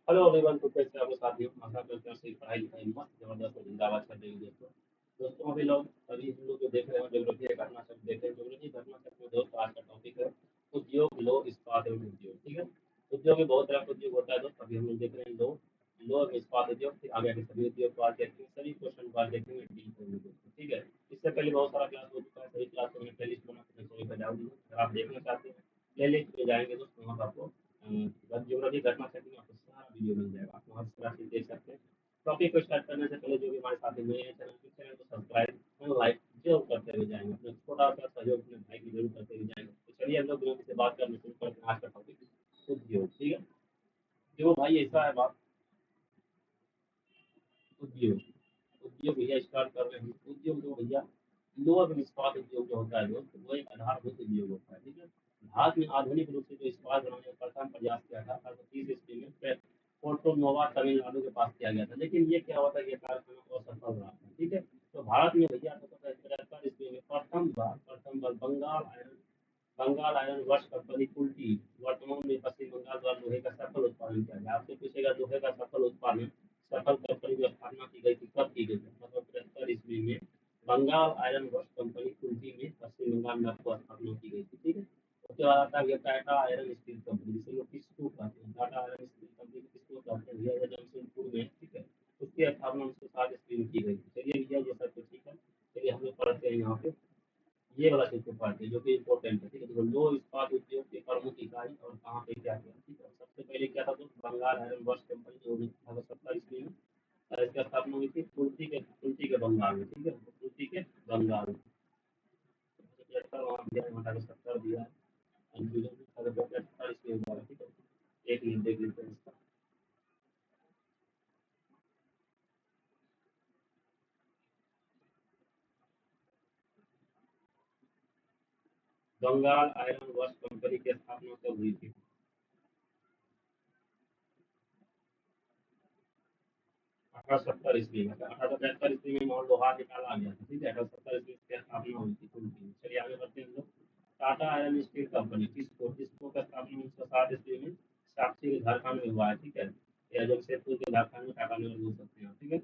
Hello everyone, तो कैसे आप लोग साथियों? आशा करते हैं सही पढ़ाई लिखाई मस्त जबरदस्त और जिंदाबाद चल रही है दोस्तों। दोस्तों अभी हम लोग जो देख रहे हैं ज्योग्राफी का घटना चक्र देख रहे हैं। ज्योग्राफी घटना चक्र में दोस्तों आज का टॉपिक है उद्योग, लो, इस्पात एवं उद्योग। ठीक है। उद्योग में बहुत तरह का उद्योग होता है दोस्तों। अभी हम लोग देख रहे हैं लो, लो में इस्पात उद्योग, फिर आगे के सभी उद्योग को आज देखेंगे, सभी क्वेश्चन को आज देखेंगे, डील करेंगे दोस्तों। ठीक है। इससे पहले बहुत सारा क्लास हो चुका है, सभी क्लास को मैंने प्ले लिस्ट बना के सभी पर डाल दी है। अगर आप देखना चाहते हैं प्ले लिस्ट में जाएंगे दोस्तों, वहाँ पर आपको ज्योग्राफी घटना चक्र में आपको सारा वीडियो मिल जाएगा, आप वहाँ से राशि देख सकते हैं। टॉपिक को स्टार्ट करने से पहले जो भी हमारे साथी नए हैं चैनल को सब्सक्राइब और लाइक जरूर करते हुए जाएंगे, अपना छोटा सा सहयोग अपने भाई की जरूर करते हुए जाएंगे। तो चलिए हम लोग विनोद से बात करना शुरू करते हैं। आज का टॉपिक उद्योग। ठीक है। देखो भाई, ऐसा है बात। उद्योग, उद्योग भैया स्टार्ट कर रहे हैं। उद्योग जो भैया लोह इस्पात उद्योग जो होता है दोस्त, वो एक आधारभूत उद्योग होता है। ठीक है। भारत में आधुनिक रूप से जो इस्पात बनाने का प्रथम प्रयास किया था 1830 ईस्वी में पोर्टो नोवा तमिलनाडु के पास किया गया था, लेकिन ये क्या होता है, ये कारखाना असफल रहा था। ठीक है। तो भारत में भैया 1773 ईस्वी में प्रथम बार Bengal iron works company Kulti, वर्तमान में पश्चिम बंगाल द्वारा लोहे का सफल उत्पादन किया गया। आपसे पूछेगा लोहे का सफल उत्पादन, सफल कंपनी की स्थापना की गई थी, कब की गई थी? 1773 ईस्वी में Bengal iron works company Kulti में पश्चिम बंगाल में आपको स्थापना की गई थी। ठीक है। उसके बाद आता है टाटा आयरन स्टील कंपनी, जिसे लोग किसको कहते हैं, टाटा आयरन स्टील कंपनी किसको कहते हैं भैया? जमशेदपुर में। ठीक है। उसकी स्थापना 1960 ईस्वी में की गई थी। चलिए भैया ये सब तो ठीक है। चलिए हम लोग पढ़ते हैं यहाँ पे ये वाला चीज को पढ़ते हैं जो कि इम्पोर्टेंट है। ठीक है। तो लो इस्पात उद्योग की प्रमुख इकाई और कहाँ पे क्या किया? ठीक है। सबसे पहले क्या था तो बंगाल आयरन वर्क्स कंपनी जो 1970 ईस्वी में इसकी स्थापना हुई थी कुल्टी के बंगाल में। ठीक है। तो कुल्टी के बंगाल में 75 वहाँ दिया है, वहाँ 70 दिया है। कंफ्यूजन में 75 ईस्वी में हुआ है। ठीक है। एक मिनट देख लेते हैं इसका। बंगाल आयरन वर्क्स कंपनी की स्थापना कब हुई थी? 1870 ईस्वी में। 1875 ईस्वी में और लोहा निकाला गया था। ठीक है। 1870 ईस्वी की स्थापना हुई थी कुल्टी में। चलिए आगे बढ़ते हैं हम लोग। टाटा आयरन स्टील कंपनी किसको का स्थापना 1960 ईस्वी में साक्षी के झारखंड में हुआ है। ठीक है। या जमशेदपुर के झारखंड में टाटा नगर बोल सकते हैं। ठीक है।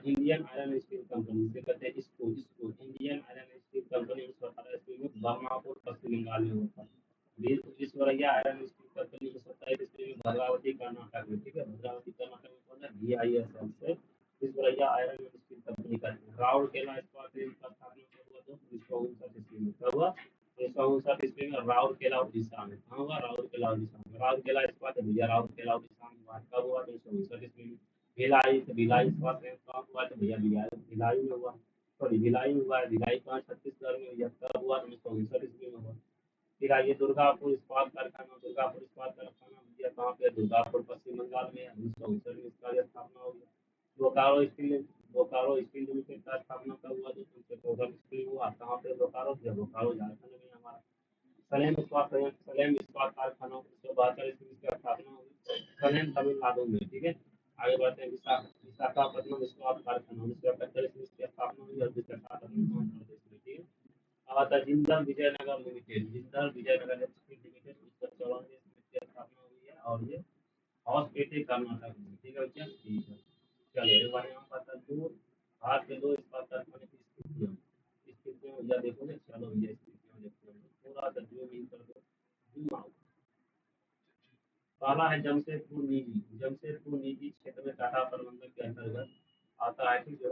इंडियन आयरन स्टील कंपनी जिसे कहते हैं इसको इंडियन आयरन स्टील कंपनी 1918 ईस्वी में बर्मापुर पश्चिम बंगाल में हुआ था। विश्वरैया आयरन स्टील कंपनी 1927 ईस्वी में भद्रावती कर्नाटक में। ठीक है। भद्रावती कर्नाटक में कौन है? VISL से विश्वरैया आयरन स्टील कंपनी का राउरकेला इस्पात संयंत्र का स्थापना कब हुआ? तो 1959 ईस्वी में। कब हुआ? 1959 ईस्वी में राउरकेला उड़ीसा में। कहाँ हुआ? राउरकेला उड़ीसा में। राउरकेला इस्पात भैया राउरकेला उड़ीसा में हुआ। कब हुआ? 1959 ईस्वी में। भिलाई इस्पात संयंत्र कहाँ हुआ? तो भैया भिलाई भिलाई में हुआ। सॉरी भिलाई में हुआ है। भिलाई कहाँ? छत्तीसगढ़ में भैया। कब हुआ? 1959 ईस्वी में हुआ। फिर आइए दुर्गापुर इस्पात कारखाना। दुर्गापुर इस्पात कारखाना भैया कहाँ पे? दुर्गापुर पश्चिम बंगाल में। 1959 में इसका स्थापना हो गया। बोकारो स्टील लिमिटेड का स्थापना कब हुआ? तो 1914 ईस्वी में हुआ। कहाँ पे? बोकारो भैया बोकारो झारखंड में हमारा। सलेम इस्पात कारखाना 1972 ईस्वी में इसकी स्थापना हुई, सलेम तमिलनाडु में। ठीक है। आगे बढ़ते हैं। विशाखापट्टनम इस्पात कारखाना 1971 ईस्वी में इसकी स्थापना हुई और विशाखापट्टनम आंध्र प्रदेश में। ठीक है। अब आता है जिंदल विजयनगर लिमिटेड। जिंदल विजयनगर लिमिटेड 1994 ईस्वी में इसकी स्थापना हुई है और ये हॉस्पेटे कर्नाटक में। ठीक है क्या? ठीक है। चलिए एक बार यहाँ पर दो भारत के दो इस्पात कारखाने की स्थितियाँ भैया देखोगे। चलो भैया स्थितियाँ देखते हैं थोड़ा सा जूम इन कर दो, जूम आउट। पहला है जमशेदपुर निजी क्षेत्र में टाटा प्रबंधन के अंतर्गत आता है। कि जो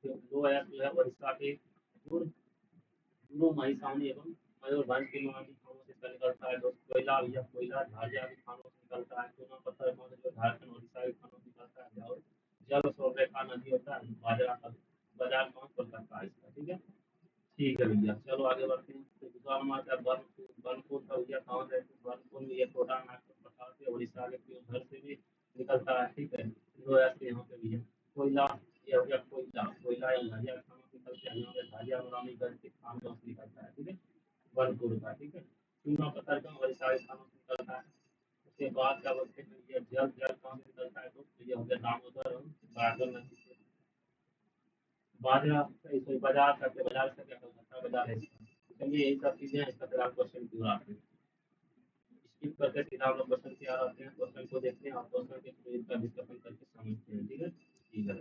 दो है जो है उड़ीसा के पूर्व पूर्व महिसाणी एवं मयूरभंज के नमामि खानों से इसका निकलता है। कोयला भैया कोयला झाझा के खानों से निकलता है। सोना पत्थर कौन से जो झारखंड उड़ीसा के खानों से निकलता है। और जल स्रोत रेखा नदी होता है। बाजार कौन कोलकाता है इसका। ठीक है। ठीक है भैया। चलो आगे बढ़ते हैं। तो दूसरा नंबर आता है बर्नपुर का भैया कहाँ से? बर्नपुर में ये छोटा नागपुर प्रकार से उड़ीसा के उधर से भी निकलता है। ठीक है। तो ऐसे यहाँ पे भी है कोयला। ये हो गया कोयला। कोयला या झाझा खानों से निकलते हैं। यहाँ पे झाझा रानीगंज के खानों से निकलता है। ठीक है। बर्नपुर का। ठीक है। चूना पत्थर का उड़ीसा के खानों से निकलता है। उसके बाद क्या बोलते हैं ये जल जल कहाँ से निकलता है? तो ये हो गया दामोदर और बारडर नदी से। बाजरा बाजार करके बाजार से क्या कलकत्ता बाजार है इसका। चलिए यही सब चीजें हैं। इसका फिर आप क्वेश्चन क्यों आते हैं? स्किप करके सीधा हम लोग क्वेश्चन की ओर आते हैं। क्वेश्चन को देखते हैं और क्वेश्चन के थ्रू इसका डिस्कशन करके समझते हैं। ठीक है, ठीक है।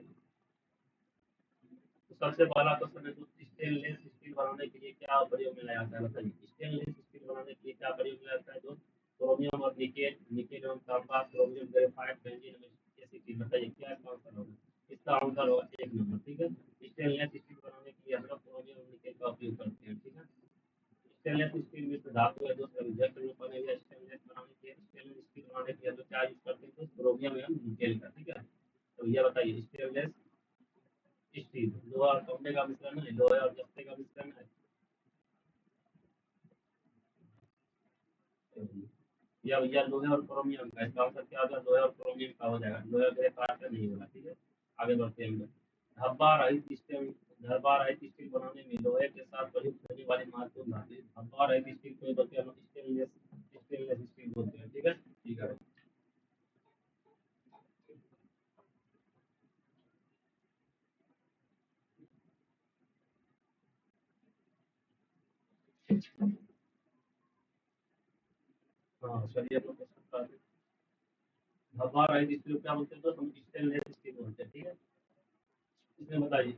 तो सबसे पहला क्वेश्चन है, तो स्टेनलेस स्टील बनाने के लिए क्या प्रयोग में लाया जाता है, बताइए। स्टेनलेस स्टील बनाने के लिए क्या प्रयोग में लाया जाता है दोस्त? क्रोमियम और निकेल, निकेल एवं तांबा, क्रोमियम ग्रेफाइट, बेंजीन एसिड। बताइए क्या इसका आंसर होगा? इसका आंसर होगा 1 नंबर। ठीक है, स्टेनलेस स्टील बनाने के लिए हम लोग क्रोमियम और निकेल का उपयोग करते हैं। ठीक है, स्टेनलेस स्टील मिश्र धातु है दोस्त, रिजेक्ट में बने हुए स्टेनलेस बनाने के लिए, स्टेनलेस स्टील बनाने के लिए हम लोग क्या यूज करते हैं दोस्त? क्रोमियम एवं निकेल का। ठीक है, तो ये बताइए स्टेनलेस स्टील लोहा और तांबे का मिश्रण है, लोहे और जस्ते का मिश्रण है। या भैया लोहे और क्रोमियम का, इसका आंसर क्या होगा? लोहे और क्रोमियम का हो जाएगा, लोहे के पास का नहीं होगा। ठीक है, आगे बढ़ते हैं हम लोग। धब्बा रहित स्टील, धब्बा रहित स्टील बनाने में लोहे के साथ प्रयुक्त होने वाली महत्वपूर्ण धातु, धब्बा रहित स्टील को बोलते हैं स्टेनलेस, स्टेनलेस स्टील बोलते हैं। ठीक है, ठीक है। हाँ चलिए, तो धब्बा रहित स्टील क्या बोलते हैं? तो हम स्टेनलेस स्टील बोलते हैं। ठीक है, इसमें बताइए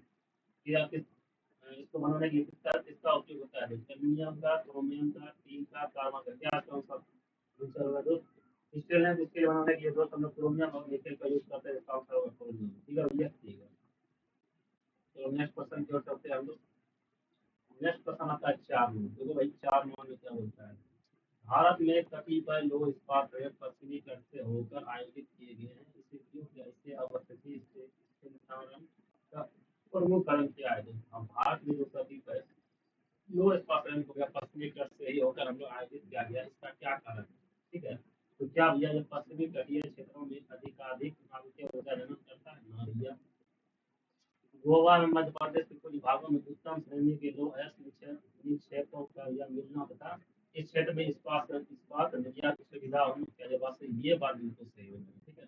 कि आप इसको बनाने के लिए किसका उपयोग होता है? एल्यूमिनियम का, क्रोमियम का, टीन का, कार्बन का। क्या कौन सा आंसर होगा दोस्त? स्टेनलेस स्टील बनाने के लिए दोस्त हम लोग क्रोमियम और निकेल का यूज करते हैं। इसका आंसर होगा क्रोमियम। ठीक है भैया, ठीक है। तो नेक्स्ट क्वेश्चन की ओर चलते हैं हम लोग। नेक्स्ट क्वेश्चन आता है 4 नंबर। देखो भाई 4 नंबर में क्या बोलता है? भारत में कतिपय लोक इस्पात प्रयोग पश्चिमी तट से होकर आयोजित किए गए हैं, इसे क्यों किया? इससे अवस्थिति इससे निस्तारण का प्रमुख कारण क्या है? अब भारत में जो कतिपय लो स्पाशन हो गया, पश्चिमी तट से ही होकर हम लोग आयोजित किया गया, इसका क्या कारण है? ठीक है, तो क्या भैया ये पश्चिमी तटीय क्षेत्रों में अधिकाधिक नाभिकीय ऊर्जा जनन करता है? ना भैया। गोवा में मध्य प्रदेश के कुछ भागों में उत्तम श्रेणी के लो अयस्क निक्षेपों का यह मिलना तथा इस क्षेत्र में इस्पात इस्पात निर्यात की सुविधा होने की वजह से ये बात बिल्कुल सही हो जाएगी। ठीक है,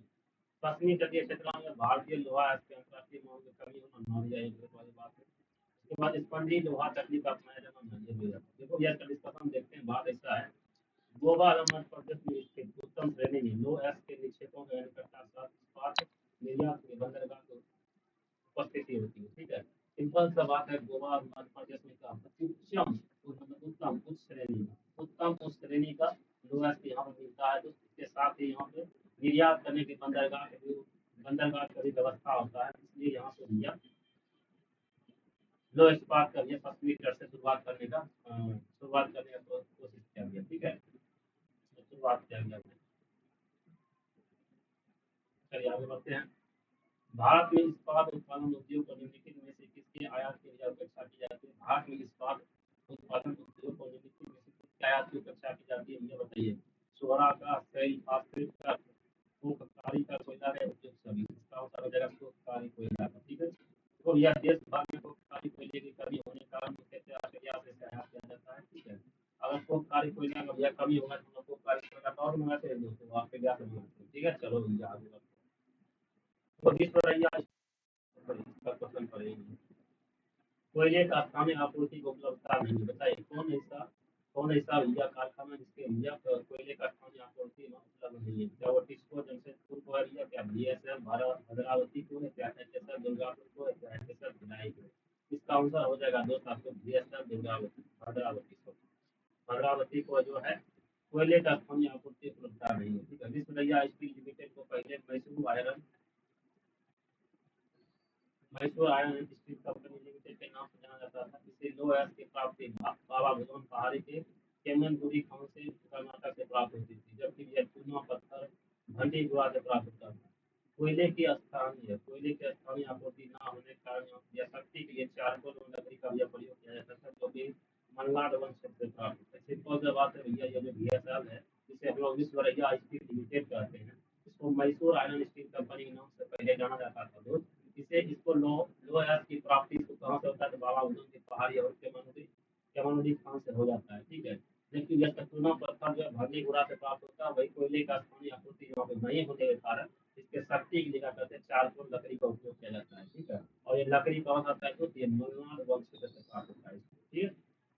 पश्चिमी तटीय क्षेत्रों में भारतीय लोहा अयस्क की अंतर्राष्ट्रीय मांग में कमी होना, ना भैया, एक वाली बात है। उसके बाद स्पंजी लोहा तकनीक अपनाया जाना, ना ये भी है। देखो यह डिस्कशन देखते हैं। बात ऐसा है, गोवा और मध्य प्रदेश में स्थित उत्तम श्रेणी में लो अयस्क के निक्षेपों का निकटता इस्पात निर्यात के बंदरगाह उपस्थिति होती है। ठीक है, सिंपल सा बात है। गोवा और मध्य प्रदेश में क्या होता है? उच्चम, मतलब उत्तम उच्च श्रेणी का, उत्तम उच्च श्रेणी का लोहा यहाँ पर मिलता है। तो इसके साथ ही यहाँ पे निर्यात करने के बंदरगाह की भी व्यवस्था होता है, इसलिए यहाँ पे भैया लो इस्पात का, पश्चिमी तट से शुरुआत करने का कोशिश किया गया। ठीक है, तो शुरुआत किया गया। चलिए आगे बढ़ते हैं। भारत में इस्पात उत्पादन उद्योग को निम्नलिखित में से किसके आयात की अपेक्षा की जाती है? भारत में इस्पात उत्पादन उद्योग को निम्नलिखित में से किसके आयात की अपेक्षा की जाती है, ये बताइए। सोना का, सेल, फास्फेट का, कोककारी का, कोयला का, उद्योग सभी। इसका आंसर हो जाएगा कोककारी कोयला का। ठीक है, तो यह देश भर में कोककारी कोयले की कमी होने के कारण मुख्यतः ऑस्ट्रेलिया से आयात किया जाता है। ठीक है, अगर कोककारी कोयला का भैया कमी होगा तो कोककारी कोयला का और मंगाते हैं दोस्तों, ऑस्ट्रेलिया से मंगाते हैं। ठीक है, चलो भैया आगे बढ़ते हैं। तो किस तरह क्वेश्चन पड़ेगी, कोयले का स्थानीय आपूर्ति की उपलब्धता नहीं। बताइए कौन ऐसा भैया कारखाना जिसके भैया कोयले का स्थानीय आपूर्ति में उपलब्ध नहीं है? क्या वो टिस्को जमशेदपुर को है, या क्या बीएसएल भद्रावती को है, क्या एचएसएल दुर्गापुर को है, क्या एचएसएल भिलाई को है? इसका आंसर हो जाएगा दोस्त आपको बीएसएल दुर्गावती, भद्रावती को, भद्रावती को जो है कोयले का स्थानीय आपूर्ति उपलब्धता नहीं है। ठीक है, विश्व रैया स्टील लिमिटेड को पहले Mysore iron and steel company limited के नाम से जाना जाता था। इसे लो अयस्क की प्राप्ति बाबा भगवान पहाड़ी के केमनगुड़ी खान से कर्नाटक से प्राप्त होती थी, जबकि यह चूना पत्थर भंडी गुड़ा से प्राप्त होता था। कोयले की स्थानीय आपूर्ति न होने के कारण यह शक्ति के लिए चारकोल और लकड़ी का भी प्रयोग किया जाता था, जो कि मल्लाड वंश से प्राप्त होता है। सिंपल सी बात है भैया, ये जो बीएसएल है, जिसे हम लोग विश्व रैया स्टील लिमिटेड कहते हैं, इसको मैसूर आयरन स्टील कंपनी के नाम से पहले जाना जाता था दोस्त। इसको लो लो अयस्क की प्राप्ति इसको कहाँ से होता है? तो बाबा बुदन की पहाड़ी और केमनोडी खान से हो जाता है। ठीक है, लेकिन यह चूना पत्थर जो है भरनी गुड़ा से प्राप्त होता है, वही कोयले का स्थानीय आपूर्ति यहाँ पे नहीं होने के कारण इसके शक्ति की जगह कहते हैं चारकोल लकड़ी का उपयोग किया जाता है। ठीक है, और ये लकड़ी कौन सा है? तो ये मलनाड वंश से प्राप्त होता है। ठीक है,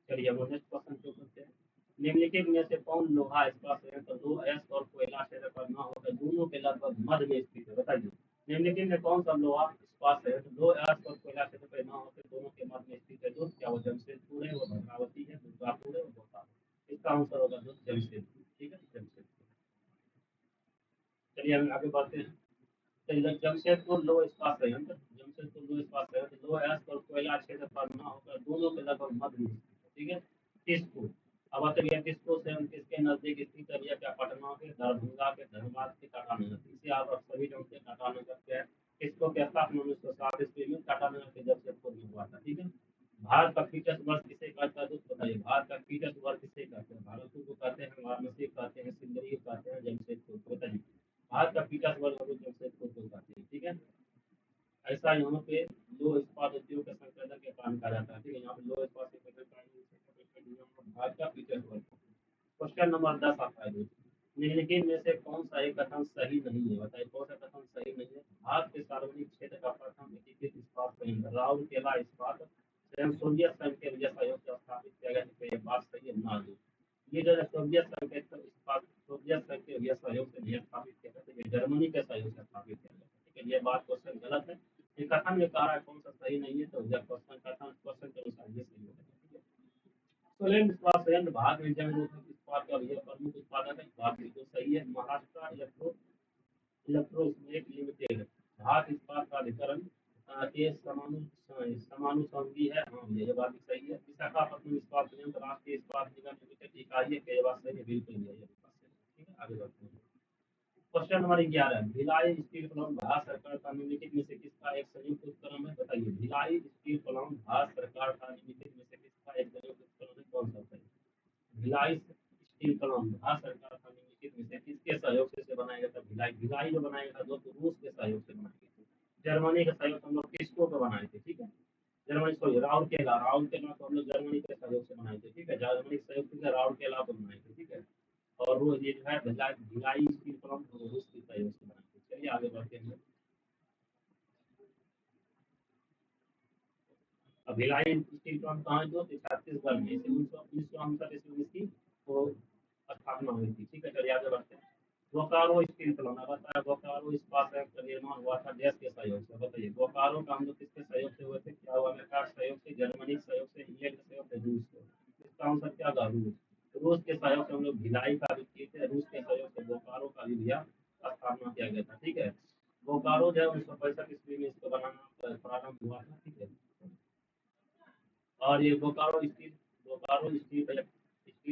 चलिए हम नेक्स्ट क्वेश्चन को करते हैं। निम्नलिखित में से कौन लोहा इस्पात संयंत्र लो अयस्क और कोयला क्षेत्र पर न होकर दोनों दोनों के लगभग मध्य में स्थित है। बताइए निम्नलिखित में कौन सा लोहा इस्पात है? तो लो अर्थ और कोयला क्षेत्र पर न होकर दोनों के मध्य में स्थित है दोस्त, क्या वो जमशेदपुर है, वो भद्रावती है, दुर्गापुर है, वो भोपाल है। इसका आंसर होगा दोस्त जमशेदपुर। ठीक है, जमशेदपुर। चलिए हम आगे बढ़ते हैं। जमशेदपुर लो इस्पात संयंत्र, जमशेदपुर लो इस्पात संयंत्र लो अर्थ और कोयला क्षेत्र पर न होकर दोनों के लगभग मध्य में स्थित है। ठीक है, किसको अब आते हैं किसको स्वयं किसके नजदीक स्थित है? भैया क्या पटना के, दरभंगा के, धनबाद के, टाटा नगर। इसे आप सभी जानते हैं टाटा नगर क्या है। किसको क्या स्थापना 1907 ईस्वी में टाटा नगर के जमशेदपुर में हुआ था। ठीक है, भारत का फीचर्स वर्ष किसे कहता है दोस्त बताइए? भारत का फीचर्स वर्ष किसे कहते हैं? भागलपुर को कहते हैं, वाराणसी को कहते हैं, सिंदरी को कहते हैं, जमशेदपुर को। बताइए भारत का फीचर्स वर्ष जमशेदपुर को कहते हैं। ठीक है, ऐसा यहाँ पे लो इस्पात उद्योग के संशोधन के कारण कहा जाता है। ठीक है, यहाँ पे लो इस्पात भारत का फीचर्स वर्ष। क्वेश्चन नंबर 10 आता है दोस्तों, निम्नलिखित में से कौन सा एक कथन सही नहीं है? बताइए कौन सा कथन सही नहीं है? भारत के सार्वजनिक क्षेत्र का प्रथम एकीकृत इस्पात संयंत्र राउरकेला इस्पात स्वयं सोवियत संघ के वजह सहयोग से स्थापित किया गया है। ये बात सही है ना? ये जो है सोवियत संघ के इस्पात सोवियत संघ के वजह सहयोग से नहीं स्थापित किया गया, तो ये जर्मनी के सहयोग से स्थापित किया गया। ठीक है, ये बात क्वेश्चन गलत है। ये कथन में कह रहा है कौन सा सही नहीं है, तो यह क्वेश्चन कथन क्वेश्चन के अनुसार ये सही होगा। ठीक है, सोलर इस्पात संयंत्र भारत में जैव ईंधन इस्पात का यह प्रमुख उत्पादक है। बात बिल्कुल सही है। महाराष्ट्र इलेक्ट्रोस्मेक लिमिटेड भारत इस्पात प्राधिकरण के समानुषंगी है। हाँ ये बात भी सही है। विशाखापट्टनम इस्पात संयंत्र राष्ट्रीय इस्पात निगम लिमिटेड की इकाई है। क्या ये बात सही है? बिल्कुल ये बात सही है। ठीक है, आगे बढ़ते हैं। Question number 11, Bhilai steel plant Bharat सरकार का निम्नलिखित में से किसका एक संयुक्त उपक्रम है? बताइए भिलाई स्टील प्लांट भारत सरकार का निम्नलिखित में से किसका एक संयुक्त उपक्रम है? कौन सा है? भिलाई स्टील प्लांट भारत सरकार का निम्नलिखित में से किसके सहयोग से बनाया गया था? भिलाई भिलाई जो बनाया गया था दोस्तों रूस के सहयोग से बनाया गया था। जर्मनी के सहयोग से हम लोग किसको को बनाए थे? ठीक है, जर्मनी सॉरी राउरकेला को हम लोग जर्मनी के सहयोग से बनाए थे। ठीक है, जर्मनी के सहयोग से राउरकेला को बनाए थे। ठीक है, और वो ये जो है भिलाई भिलाई स्टील प्लांट रूस के सहयोग से बनाए थे। चलिए आगे बढ़ते हैं। अब भिलाई स्टील प्लांट कहाँ है दोस्त? छत्तीसगढ़ में। इसे 1959 ईस्वी में इसकी वो स्थापना हुई थी। ठीक है, चलिए आगे बढ़ते हैं। बोकारो स्टील प्लांट बताया बोकारो इस्पात संयंत्र का निर्माण हुआ था देश के सहयोग से। बताइए बोकारो का हम लोग किसके सहयोग से हुए थे? क्या हुआ? अमेरिका के सहयोग से, जर्मनी के सहयोग से, इंग्लैंड के सहयोग से, रूस से। इसका आंसर क्या था? रूस। रूस के सहयोग से हम लोग भिलाई का भी किए थे, रूस के सहयोग से बोकारो का भी दिया स्थापना किया गया था। ठीक है, बोकारो जो है 1965 ईस्वी में इसको बनाना प्रारंभ हुआ था। ठीक है, और ये बोकारो स्टील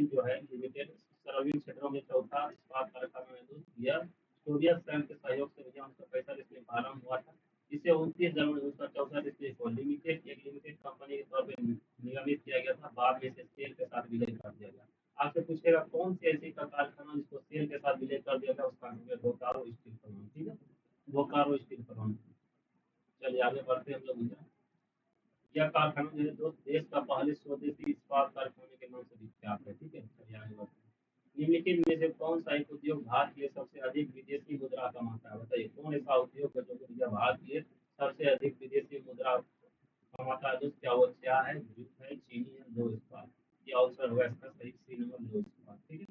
जो है लिमिटेड सर्विस क्षेत्रों में चौथा इस्पात कारखाना है दोस्त। यह सोवियत संघ के सहयोग से 1965 ईस्वी में प्रारंभ हुआ था। इसे 29 जनवरी 1964 ईस्वी को लिमिटेड कंपनी के तौर पर निगमित किया गया था। बाद में इसे सेल के साथ विलय कर दिया गया। आपसे पूछेगा कौन सी ऐसी का कारखाना जिसको सेल के साथ विलय कर दिया गया? उसका नाम है बोकारो स्टील प्लांट। ठीक है, बोकारो स्टील प्लांट। चलिए आगे बढ़ते हैं हम लोग। यह कारखाना जो है दोस्त देश का पहले स्वदेशी इस्पात कारखाने के नाम से विख्यात है। ठीक है, चलिए आगे बढ़ते हैं। निम्नलिखित में से कौन सा एक उद्योग भारत के सबसे अधिक विदेशी मुद्रा कमाता है? बताइए कौन ऐसा उद्योग है जो भारत के सबसे अधिक विदेशी मुद्रा कमाता है दोस्त? क्या वो क्या है? जूट है, चीनी है, लो इस्पात। ये अवसर होगा इसका सही सी नंबर लो इस्पात। ठीक है,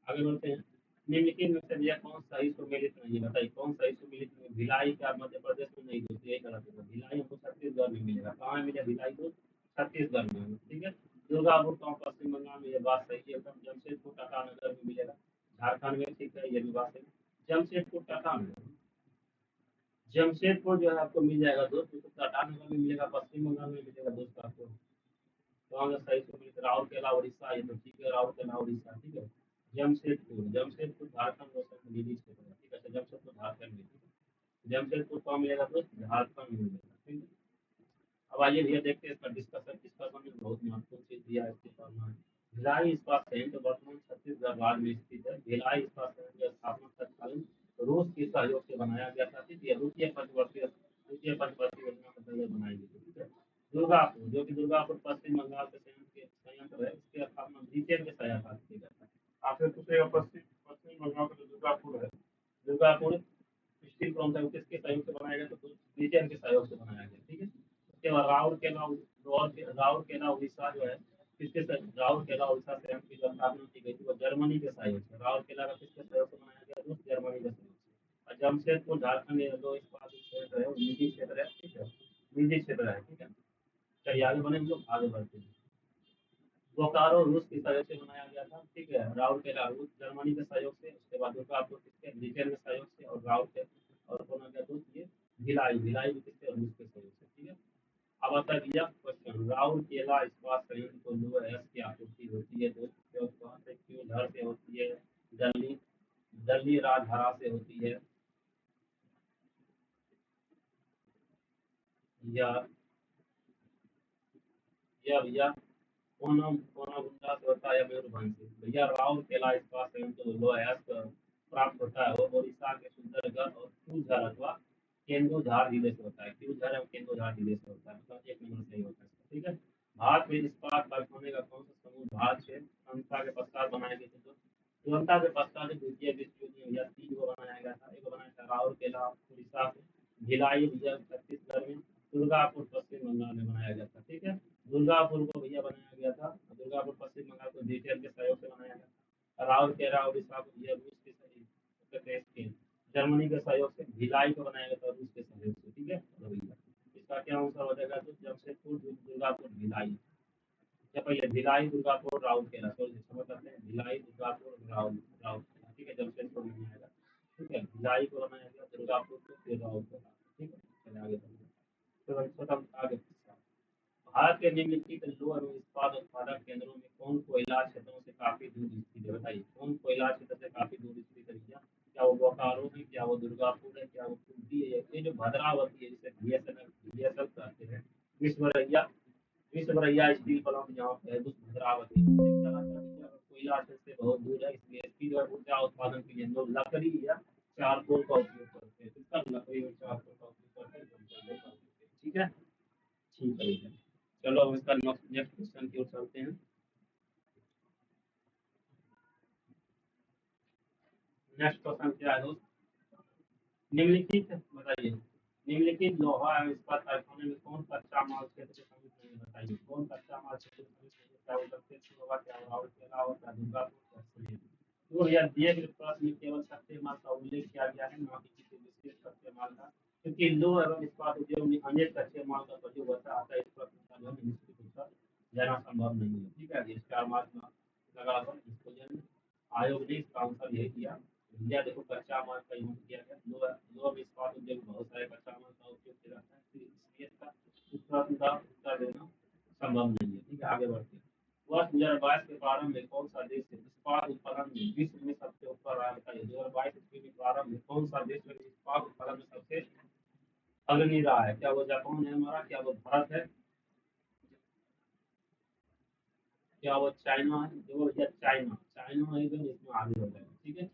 आगे बढ़ते हैं। निम्नलिखित में से भैया कौन सही सुमेलित नहीं है? बताइए कौन सही सुमेलित नहीं है? भिलाई क्या मध्य प्रदेश में नहीं दोस्तों? यही गलत है। भिलाई हमको छत्तीसगढ़ में मिलेगा। कहाँ मिलेगा भिलाई को? छत्तीसगढ़ में। ठीक है, दुर्गापुर गाँव पश्चिम बंगाल में। ये बात सही है एकदम। जमशेदपुर टाटानगर में मिलेगा झारखंड में। ठीक है, ये भी बात सही। जमशेदपुर टाटानगर जमशेदपुर जो है आपको मिल जाएगा दोस्त। तो टाटानगर में मिलेगा, पश्चिम बंगाल में मिलेगा दोस्त आपको। तो हमें सही सुमेलित राउरकेला उड़ीसा। ये तो ठीक है, राउरकेला उड़ीसा। ठीक है, जमशेदपुर झारखंड रोशन लीजिए क्षेत्र है। ठीक है, अच्छा, जमशेदपुर झारखंड में। ठीक है, जमशेदपुर कहाँ मिलेगा दोस्त? झारखंड में मिलेगा। ठीक है, अब आइए भैया देखते हैं इसका डिस्कशन में बहुत महत्वपूर्ण चीज दिया है इसके पढ़ना है। भिलाई इस्पात संयंत्र वर्तमान छत्तीसगढ़ राज्य में स्थित है। भिलाई इस्पात संयंत्र की स्थापना तत्कालीन रूस के सहयोग से बनाया गया था। ठीक है, द्वितीय पंचवर्षीय योजना के तहत बनाई गई थी। ठीक है, दुर्गापुर जो कि दुर्गापुर पश्चिम बंगाल के संयंत्र है, इसकी स्थापना ब्रिटेन के सहायता से की गई थी। आपसे पूछेगा पश्चिम पश्चिम बंगाल का जो दुर्गापुर है, दुर्गापुर स्टील प्लांट है किसके सहयोग से बनाया गया? तो ब्रिटेन के सहयोग से बनाया गया। ठीक है, उसके बाद राउरकेला उड़ीसा जो है किसके राउरकेला उड़ीसा संयंत्र की जो स्थापना की गई थी वो जर्मनी के सहयोग से। राउरकेला का किसके सहयोग से बनाया गया? दोस्त जर्मनी के सहयोग से। और जमशेदपुर झारखंड जो इस्पात क्षेत्र है वो निजी क्षेत्र है, ठीक है, निजी क्षेत्र है, ठीक है। चलिए आगे बढ़े, हम लोग आगे बढ़ते हैं। बोकारो रूस के सहयोग से बनाया गया था, ठीक है। राउरकेला रूस जर्मनी के सहयोग से, उसके बाद दुर्गापुर किसके, ब्रिटेन के सहयोग से, और राउरकेला और कौन आ गया दोस्त, ये भिलाई, भिलाई भी किसके, रूस के सहयोग से, ठीक है। अब आता है भैया क्वेश्चन, राउरकेला इस्पात संयंत्र को लोहा एस की आपूर्ति होती है दोस्त, क्यों, कहाँ से, क्यों, धर से होती है, दिल्ली, दिल्ली राजधारा से होती है, या भैया कोना से होता है, मयूरभंज से। भैया राउरकेला इस्पात संयंत्र को लोहा एस प्राप्त होता है वो ओडिशा के सुंदरगढ़ और क्यूझर अथवा केंदुझार जिले से होता है, क्यूझर और केंदुझार जिले से होता है, मतलब एक नंबर सही होता है इसका, ठीक है। भारत में इस्पात कारखाने का कौन सा समूह भारत से स्वतंत्रता के पश्चात बनाए गए थे, तो स्वतंत्रता के पश्चात द्वितीय विश्व युद्ध में भैया 3 को बनाया गया था, एक बनाया था राउरकेला उड़ीसा में, भिलाई भैया छत्तीसगढ़ में, दुर्गापुर पश्चिम बंगाल में बनाया गया था, ठीक है। दुर्गापुर को भैया बनाया गया था, दुर्गापुर पश्चिम बंगाल को ब्रिटेन के सहयोग से बनाया गया था। राउरकेला उड़ीसा को भैया रूस के सहयोग, जर्मनी के सहयोग से, भिलाई को बनाया गया था रूस के सहयोग से, ठीक है। तो भैया इसका क्या आंसर हो जाएगा, तो जमशेदपुर दुर्गापुर भिलाई, क्या भैया भिलाई दुर्गापुर राउरकेला, सॉरी क्षमा करते हैं, भिलाई दुर्गापुर राउरकेला, ठीक है, जमशेदपुर में नहीं आएगा, ठीक है। भिलाई को बनाया गया, दुर्गापुर को, फिर राउरकेला, ठीक है। चलिए आगे बढ़िए, तो छोटा आगे, भारत के निम्नलिखित लौह एवं इस्पात उत्पादक केंद्रों में कौन कोयला क्षेत्रों से काफी दूर स्थित है, बताइए कौन कोयला क्षेत्र से काफी दूर स्थित है भैया, क्या वो बोकारो है, क्या वो दुर्गापुर है, क्या वो कुंती है, ये जो भद्रावती है जिसे बीएसएल कहते हैं, विश्वरैया, विश्वरैया स्टील प्लांट जहाँ पे है उस भद्रावती कोयला क्षेत्र से बहुत दूर है, इसलिए इसकी जो ऊर्जा उत्पादन के लिए लोग लकड़ी या चारकोल का उपयोग करते हैं, इसका लकड़ी और चारकोल का उपयोग करते हैं, ठीक है, ठीक है भैया। चलो अब इसका नेक्स्ट क्वेश्चन की ओर चलते हैं। नेक्स्ट क्वेश्चन क्या है दोस्त, निम्नलिखित बताइए, निम्नलिखित लोहा एवं इस्पात कारखाने में कौन कच्चा माल क्षेत्र से सम्मिलित नहीं है, बताइए कौन कच्चा माल क्षेत्र से सम्मिलित नहीं है, क्या वो दक्षिण होगा, क्या वो राउरकेला और क्या दुर्गापुर, क्या सीमेंट। तो यह दिए गए प्रश्न में केवल कच्चे माल का उल्लेख किया गया है, न कि किसी विशेष कच्चे माल का, क्योंकि लोह एवं इस्पात उद्योग में अनेक कच्चे माल का प्रयोग होता है, इस प्रश्न का जो है निश्चित उत्तर देना संभव नहीं है, ठीक है। ये 4 मार्क लगा हुआ इसको जो है आयोग ने इसका आंसर यही दिया। इंडिया देखो कच्चा माल का यूज किया गया, लोह इस्पात उद्योग में बहुत सारे कच्चा माल का उपयोग किया जाता है, इसलिए इसका इस प्रश्न का उत्तर देना संभव नहीं है, ठीक है। आगे बढ़ते हैं, वर्ष 2022 के प्रारंभ में कौन सा देश इस्पात उत्पादन में विश्व में सबसे ऊपर रहा, बताइए 2022 ईस्वी के प्रारंभ में कौन सा देश इस्पात उत्पादन में सबसे अग्रणी रहा है, क्या वो जापान है हमारा, क्या वो भारत है, क्या वो चाइना है, जो भैया चाइना, चाइना है जो इसमें आगे हो जाएगा, ठीक है।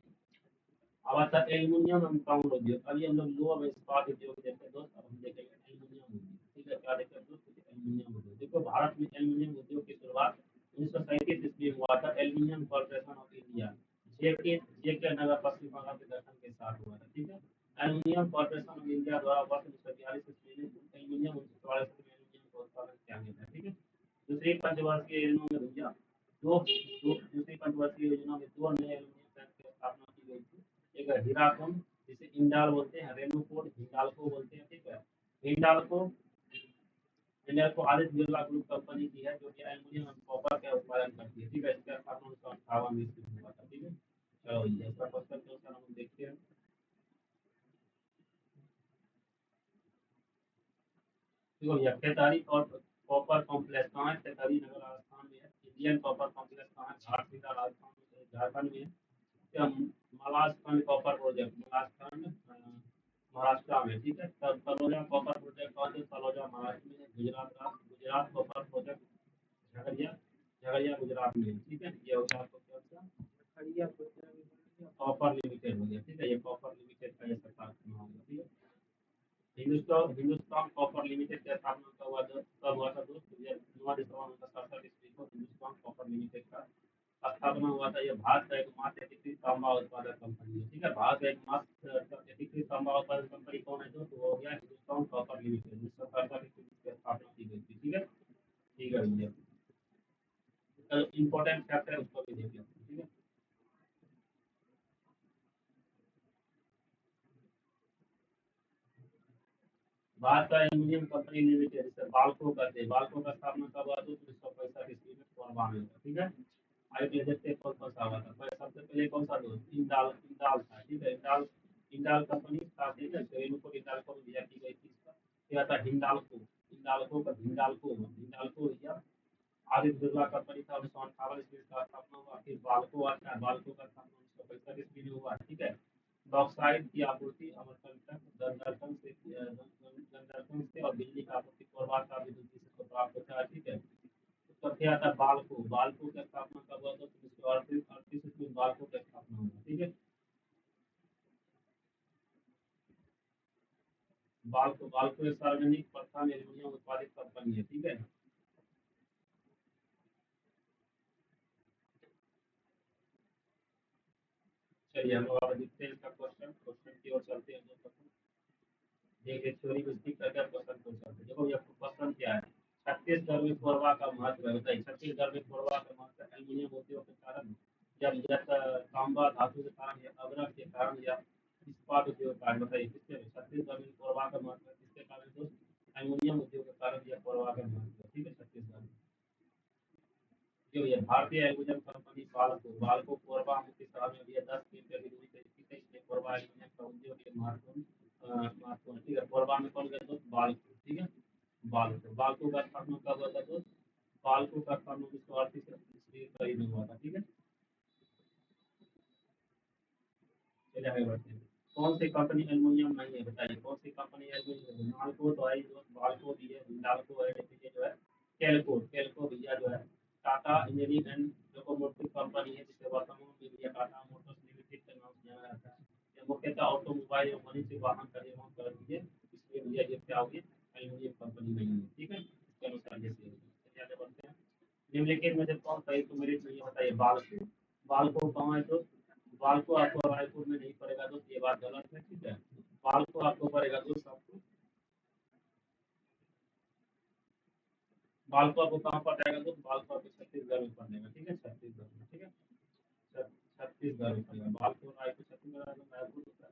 अब आता है एल्युमिनियम एंड पाउंड उद्योग, अभी हम लोग लोहा व इस्पात उद्योग देखे दोस्त, अब हम देखेंगे एल्युमिनियम उद्योग, ठीक है। क्या देखें दोस्त, एल्युमिनियम उद्योग, देखो भारत में एल्युमिनियम उद्योग की शुरुआत 1937 ईस्वी में हुआ था, एल्युमिनियम कॉर्पोरेशन ऑफ इंडिया, जेके नगर पश्चिम बंगाल के गठन के साथ हुआ था, ठीक है। एल्युमिनियम कॉर्पोरेशन ऑफ इंडिया द्वारा वर्ष 1942 ईस्वी में एल्युमिनियम 1944 में एल्युमिनियम का उत्पादन किया गया था, ठीक है। दूसरी पंचवर्षीय योजना में भैया दूसरी पंचवर्षीय योजना में 2 नए एल्युमिनियम प्लांट की स्थापना की गई थी, एक है हीराकुंड जिसे इंडाल बोलते हैं, रेणुकूट हिंडाल्को बोलते हैं, ठीक है। हिंडाल्को हिंडाल्को आदित्य बिरला ग्रुप कंपनी की है, जो कि एल्युमिनियम और कॉपर का उत्पादन करती है, ठीक है। इसका स्थापना 1958 में इसमें हुआ था, ठीक है। चलो ये इसका क्वेश्चन के अनुसार हम देखते हैं, देखो भैया खेतारी और कॉपर कॉम्प्लेक्स कहाँ है, खेतारी नगर राजस्थान में है, इंडियन कॉपर कॉम्प्लेक्स कहाँ है, झारसीगा राजस्थान में, झारखंड में है, क्या मलाजखंड कॉपर प्रोजेक्ट, मलाजखंड महाराष्ट्र में, ठीक है। तब तलोजा कॉपर प्रोजेक्ट कौन से, तलोजा महाराष्ट्र में है, गुजरात कॉपर प्रोजेक्ट झगड़िया, झगड़िया गुजरात में है, ठीक है। ये हो गया आपको क्या कॉपर लिमिटेड हो गया, ठीक है, ये कॉपर लिमिटेड का ये सरकार का नाम होगा, ठीक है। हिंदुस्तान कॉपर लिमिटेड का स्थापना कब हुआ था दोस्त, 9 दिसंबर 1967 ईस्वी को हिंदुस्तान कॉपर लिमिटेड का स्थापना हुआ था। यह भारत का एकमात्र एकीकृत तांबा उत्पादक कंपनी है, ठीक है। भारत का एकमात्र एकीकृत तांबा उत्पादक कंपनी कौन है दोस्त, वो हो गया हिंदुस्तान कॉपर लिमिटेड, 1967 ईस्वी में स्थापना की गई थी, ठीक है, ठीक है भैया। इंपॉर्टेंट फैक्ट है उसको भी देख लेते हैं, ठीक है। भारत का एल्यूमिनियम कंपनी लिमिटेड, जिसे बाल्को कहते हैं, बाल्को का स्थापना कब हुआ? तो 1965 ईस्वी में कोरबा में हुआ। ठीक है, आगे देखते हैं कौन कौन सा हुआ था। सबसे पहले कौन सा दोस्त, इंडाल, इंडाल था। ठीक है, इंडाल, इंडाल कंपनी था। ठीक है, रेणुको इंडाल्को में दिया की गई थी इसका। क्या था? हिंडाल्को, हिंडाल्को का हिंडाल्को, हिंडाल्को दिया। आदित्य बिरला कंपनी था, 1958 ईस्वी में इसका स्थापना हुआ। फिर बाल्को आता है, बाल्को का स्थापना 1965 ईस्वी में हुआ। ठीक है, बॉक्साइट की आपूर्ति अमरकंटक, गंडरकन से, गंडरकन से, और बिजली की आपूर्ति कोरबा का विद्युत से प्राप्त होता है। ठीक है, उसका क्या आता है? बाल्को, बाल्को की स्थापना कब हुआ? तो 1938 ईस्वी में बाल्को की स्थापना हुआ। ठीक है, बाल्को, बाल्को एक सार्वजनिक प्रथम एल्यूमिनियम उत्पादित कंपनी है। ठीक है, चलिए हम लोग आगे देखते हैं इसका क्वेश्चन, क्वेश्चन की ओर चलते हैं। देखिए थ्योरी में ठीक करके आप क्वेश्चन पूछ सकते हैं। देखो ये क्वेश्चन क्या है? छत्तीसगढ़ में कोरबा का महत्व है, बताइए। छत्तीसगढ़ में कोरबा का महत्व एल्यूमिनियम उद्योग के कारण, जब यह तांबा धातु के कारण, या अब्रक के कारण, या इस्पात उद्योग के कारण, बताइए किसके? छत्तीसगढ़ में कोरबा का महत्व है किसके कारण? दोस्त एल्यूमिनियम उद्योग के कारण यह कोरबा का महत्व है। ठीक है, छत्तीसगढ़ में जो ये भारतीय एल्यूमिनियम कंपनी बाल्को, बाल्को कोरबा मुख्य शहर में भी 10 किलोमीटर की दूरी पर स्थित है। इसलिए कोरबा एल्यूमिनियम का उद्योग एक महत्वपूर्ण, महत्वपूर्ण। ठीक है, कोरबा में कौन गया दोस्त? बाल्को। ठीक है, बाल्को, बाल्को का स्थापना कब हुआ था दोस्त? बाल्को का स्थापना 1938 ईस्वी करीब में हुआ था। ठीक है, चलिए आगे बढ़ते हैं। कौन सी कंपनी एल्यूमिनियम नहीं है? बताइए कौन सी कंपनी एल्यूमिनियम है? नालको तो है दोस्त, बाल्को भी है, हिंडाल्को है, ये जो है केल्को, केल्को भैया जो है Tata engineering and locomotive company है, जिसे वर्तमान में भैया टाटा मोटर्स लिमिटेड के नाम से जाना जाता है। यह मुख्यतः ऑटोमोबाइल एवं वाणिज्य वाहन का निर्माण करती है। इसलिए भैया ये क्या होगी? एल्यूमिनियम कंपनी नहीं है। ठीक है, इसके अनुसार जैसे चलिए आगे बढ़ते हैं। निम्नलिखित में से कौन सही सुमेलित नहीं है? बताइए। बाल्को, बाल्को कहाँ है दोस्त? बाल्को आपको रायपुर में नहीं पड़ेगा दोस्त, ये बात गलत है। ठीक है, बाल्को आपको पड़ेगा दोस्त, आपको बाल्को आपको कहाँ पड़ेगा दोस्त? बाल्को आपको छत्तीसगढ़ में पड़ेगा। ठीक है, छत्तीसगढ़ में। ठीक है, छत्तीसगढ़ में पड़ेगा बाल्को, रायपुर छत्तीसगढ़, रायपुर होता है।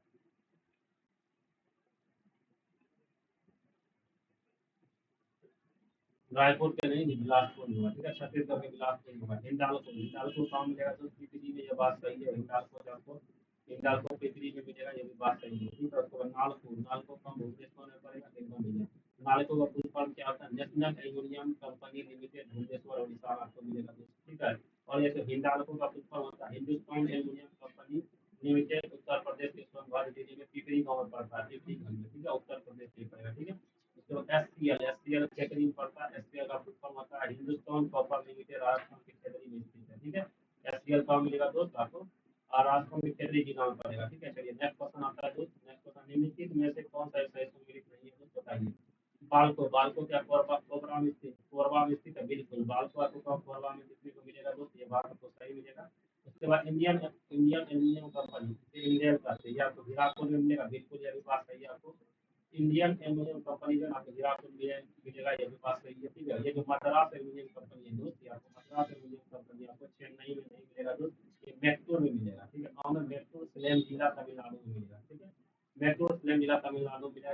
रायपुर के नहीं, बिलासपुर में हुआ। ठीक है, छत्तीसगढ़ के बिलासपुर में हुआ। हिंडाल्को, हिंडाल्को कहाँ मिलेगा दोस्त? पीपीडी में। ये बात सही है, हिंडाल्को आपको, हिंडाल्को पीपीडी में मिलेगा, ये भी बात सही है। ठीक है, उसके बाद नालको, नालको कहाँ भुवनेश्वर में पड़ेगा? एकदम मिलेगा। नालको का फुल फॉर्म क्या होता है? National aluminium company limited, Bhubaneswar Odisha, आपको मिलेगा दोस्त। ठीक है, और ये हिंडाल्को का फुल फॉर्म होता है Hindustan aluminium company limited, Uttar Pradesh के सोनभद्र जिले में पिपरी गाँव में पड़ता है, पिपरी गाँव में। ठीक है, उत्तर प्रदेश में पड़ेगा। ठीक है, तो एससीएल, एससीएल कैटरिंग में पड़ता है। एससीएल का फुल फॉर्म होता है हिंदुस्तान कॉपर लिमिटेड, राजस्थान के कैटरिंग में स्थित है। ठीक है, एससीएल कहाँ मिलेगा दोस्त आपको? और राजस्थान के कैटरिंग के नाम पड़ेगा। ठीक है, चलिए नेक्स्ट क्वेश्चन आता है दोस्त। नेक्स्ट क्वेश्चन, निम्नलिखित में से कौन सा सही सम्मिलित नहीं है दोस्त, बताइए। बाल्को, बाल्को क्या कोरबा, कोरबा में स्थित, कोरबा में स्थित है? बिल्कुल, बाल्को आपको कोरबा में देखने को मिलेगा दोस्त, ये बात आपको सही मिलेगा। उसके बाद Indian, Indian aluminium company, Indian का है, या तो हीराकुद में मिलेगा। बिल्कुल, ये भी बात सही है आपको। इंडियन एल्यूमिनियम कंपनी जो आपको हीराकुद में मिलेगा, ये भी बात सही है। ठीक है, ये जो मद्रास एल्यूमिनियम कंपनी है दोस्त, ये आपको मद्रास एल्यूमिनियम कंपनी आपको चेन्नई में नहीं मिलेगा दोस्त, ये मैक्टूर में मिलेगा। ठीक है, गाँव में मैक्टूर, सलेम जिला तमिलनाडु में मिलेगा। ठीक है, मैक्टूर सलेम जिला तमिलनाडु में मिलेगा।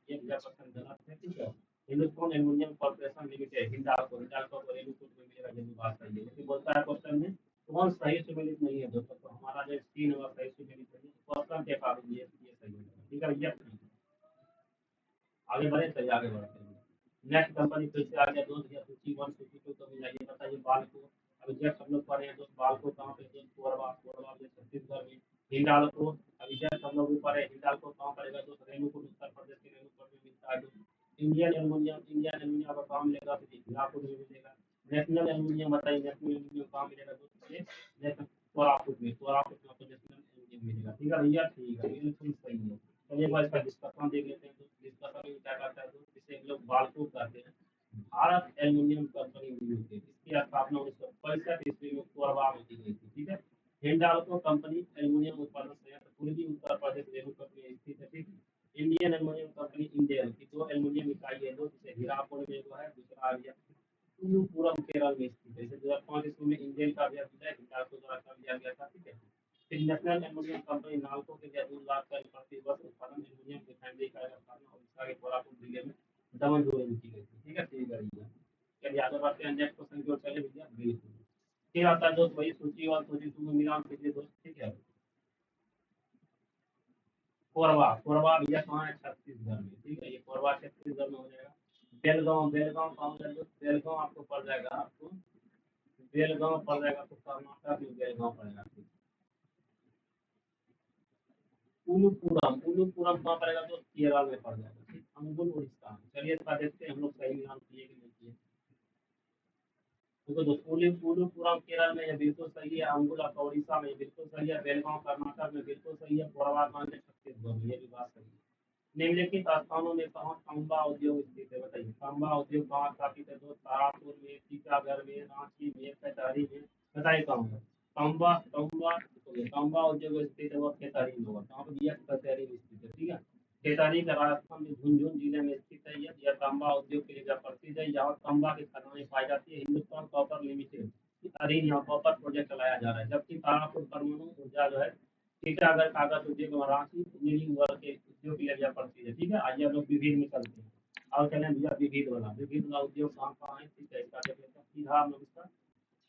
ये मेरा क्वेश्चन गलत है। ठीक है, Hindustan aluminium corporation limited, Hindalco, Hindalco को रेणुकूट में मिलेगा, ये भी बात सही है। लेकिन बोलता है क्वेश्चन में कौन सही सुमेलित नहीं है दोस्तों, तो हमारा जो 3 नंबर सही सुमेलित नहीं है, क्वेश्चन के अकॉर्डिंग ये सही होगा। ठीक है, ये आगे बढ़े, चलिए आगे बढ़ते हैं। नेक्स्ट कंपनी फिर से आ गया दोस्त, या सूची वन सूची टू तो मिला, ये बताइए। बाल को अभी जस्ट हम लोग पढ़े हैं दोस्त, बाल को कहाँ पे दोस्त? कोरबा, कोरबा में छत्तीसगढ़ में। हिंडाल को अभी जस्ट हम लोग ऊपर है, हिंडाल को कहाँ पड़ेगा दोस्त? रेणुकूट, उत्तर प्रदेश के रेणुकूट में मिलता है दोस्त। इंडियन एल्यूमिनियम, इंडियन एल्यूमिनियम का कहाँ मिलेगा? तो हिंडालपुर में मिलेगा। नेशनल एल्यूमिनियम बताइए, नेशनल एल्यूमिनियम कहाँ मिलेगा दोस्त? ये नेशनल कोरापुट में, कोरापुट में आपको नेशनल एल्यूमिनियम मिलेगा। ठीक है भैया, ठीक है, बिल्कुल सही है। चलिए भाई इसका डिस्कशन देख लेते हैं। डिस्कशन में क्या करता है दोस्त, जिसे हम लोग बाल्को कहते हैं, भारत एल्यूमिनियम कंपनी लिमिटेड, इसकी स्थापना 1965 ईस्वी में कोरबा में की गई थी। ठीक है, हिंडाल्को कंपनी एल्यूमिनियम उत्पादन संयंत्र पूर्वी उत्तर प्रदेश रेणुकूट में स्थित है। ठीक है, इंडियन एल्यूमिनियम कंपनी इंडेल की 2 एल्यूमिनियम इकाई है दोस्त, जिसे हीरापुर में जो है, दूसरा आ गया पुरम केरल में स्थित है। जैसे 2005 ईस्वी में इंडेल का भी विलय हिंडाल्को द्वारा कर दिया गया था। ठीक है, फिर नेशनल एल्यूमिनियम कंपनी नालको के लिए 2 लाख टन प्रति वर्ष उत्पादन एल्यूमिनियम रिफाइनरी का स्थापना उड़ीसा के कोरापुट जिले में समझो इनकी लेती, ठीक है, ठीक है भैया। चलिए आगे बढ़ते हैं नेक्स्ट क्वेश्चन की ओर, चले भैया बिल्कुल। फिर आता है दोस्त वही सूची और सूची टू में मिलान कीजिए दोस्त, ठीक है। कोरबा, कोरबा भैया कहाँ है, छत्तीसगढ़ में, ठीक है, ये कोरबा छत्तीसगढ़ में हो जाएगा। बेलगांव, बेलगांव कहाँ हो जाएगा, बेलगांव आपको पड़ जाएगा, आपको बेलगांव पड़ जाएगा, तो कर्नाटक में बेलगांव पड़ेगा। उलूपुरम, उलूपुरम कहाँ पड़ेगा, तो केरल में पड़ जाएगा, ठीक, अंगुल उड़ीसा में। चलिए इसका देखते हैं हम लोग सही मिलान किए कि नहीं किए। देखो दोस्तों, उलूपुरम केरल में ये बिल्कुल सही है, अंगुल आपका उड़ीसा में बिल्कुल सही है, बेलगांव कर्नाटक में बिल्कुल सही है, कोरबा कहाँ है, छत्तीसगढ़ में, ये भी बात सही है। निम्नलिखित स्थानों में कहाँ तांबा उद्योग स्थित है, बताइए तांबा उद्योग कहाँ स्थापित है, तो तारापुर में, टीकागढ़ में, रांची में, कचहरी में, बताइए कहाँ है। तांबा, तांबा, तांबा उद्योग स्थित है वो खेतारी में होगा, कहाँ पे दिया, कचहरी में स्थित है, ठीक है। खेतारी का राजस्थान में झुंझुनू जिले में स्थित है, यह तांबा उद्योग के लिए प्रसिद्ध है, यहाँ तांबा की खदानें पाई जाती है। हिंदुस्तान कॉपर लिमिटेड के अधीन यहाँ कॉपर प्रोजेक्ट चलाया जा रहा है, जबकि तारापुर परमाणु ऊर्जा जो है टीटागढ़ कागज उद्योग और रांची इंजीनियरिंग वर्ग के उद्योग के लिए यह प्रसिद्ध है, ठीक है। आइए हम लोग विविध में चलते हैं और चलें भैया विविध वाला, विविध वाला उद्योग कहाँ कहाँ है, ठीक है, इसका देख लेते हैं सीधा हम लोग इसका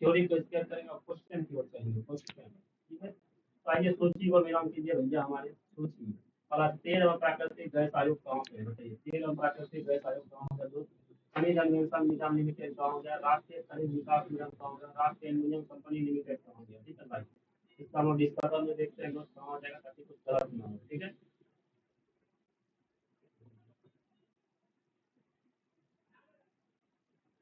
थ्योरी को स्केल करेंगे और क्वेश्चन की ओर चलेंगे, क्वेश्चन, ठीक है। तो आइए सूची को मिलान कीजिए भैया, हमारे सूची में पहला तेल और प्राकृतिक गैस आयोग कहाँ पे है, बताइए तेल और प्राकृतिक गैस आयोग कहाँ होगा, दोस्त खनिज अन्वेषण निगम लिमिटेड कहाँ हो गया, राष्ट्रीय खनिज विकास निगम कहाँ हो गया, राष्ट्रीय एल्यूमिनियम कंपनी लिमिटेड कहाँ हो गया, ठीक है भाई। इसका हम डिस्कशन में देखते हैं दोस्त कहाँ हो जाएगा, ताकि कुछ गलत ना हो, ठीक है।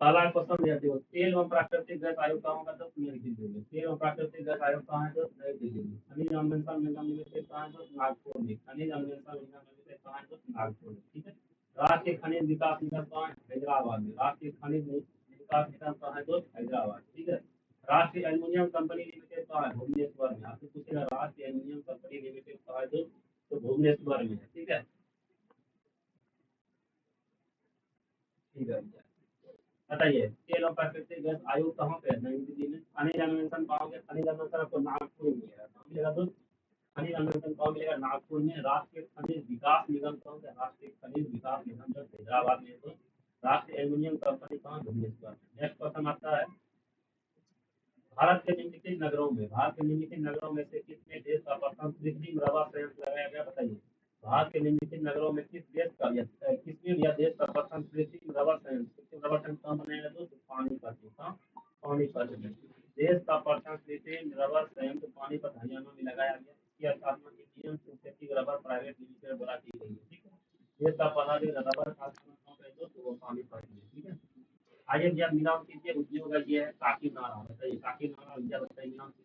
पहला क्वेश्चन यह देखो, तेल एवं प्राकृतिक गैस आयोग कहाँ होगा, तो नई दिल्ली में। तेल एवं प्राकृतिक गैस आयोग कहाँ है, तो नई दिल्ली में। खनिज अन्वेषण निगम लिमिटेड कहाँ है, तो नागपुर में। खनिज अन्वेषण निगम लिमिटेड कहाँ है, तो नागपुर में, ठीक है। राष्ट्रीय खनिज विकास निगम कहाँ है, हैदराबाद में। राष्ट्रीय खनिज विकास निगम कहाँ है, तो हैदराबाद, ठीक है। राष्ट्रीय एल्यूमिनियम कंपनी लिमिटेड कहाँ है, भुवनेश्वर में। आपसे पूछेगा राष्ट्रीय एल्यूमिनियम कंपनी लिमिटेड कहाँ है, तो भुवनेश्वर में है, ठीक है, ठीक है। बताइए तेल और प्राकृतिक गैस आयोग कहाँ पे है, नई दिल्ली में। खनिज अन्वेषण कहाँ पे, खनिज अन्वेषण आपको नागपुर में मिलेगा, कहाँ मिलेगा दोस्त, खनिज अन्वेषण कहाँ मिलेगा, नागपुर में। राष्ट्रीय खनिज विकास निगम कहाँ पे, राष्ट्रीय खनिज विकास निगम जो हैदराबाद में है, तो राष्ट्रीय एल्यूमिनियम कंपनी कहाँ, भुवनेश्वर में। नेक्स्ट क्वेश्चन आता है, भारत के निम्नलिखित नगरों में, भारत के निम्नलिखित नगरों में से किसमें देश का प्रथम कृत्रिम रबर संयंत्र लगाया गया, बताइए। भारत के निम्नलिखित नगरों में किस देश का किसमें यह देश का प्रथम कृत्रिम रबर संयंत्र, कृत्रिम रबर संयंत्र कहाँ बनाया गया, तो पानीपत में, कहाँ, पानीपत में। देश का प्रथम कृत्रिम रबर संयंत्र पानीपत हरियाणा में लगाया गया। इसकी स्थापना Indian synthetic rubber private limited द्वारा की गई है, ठीक है। देश का पहला जो रबर कारखाना कहाँ पे है, दोस्तों वो पानीपत में, ठीक है। आइए भैया मिलान कीजिए, उद्योग का ये है काकीनाड़ा, बताइए काकीनाड़ा भैया, बताइए मिलान कीजिए।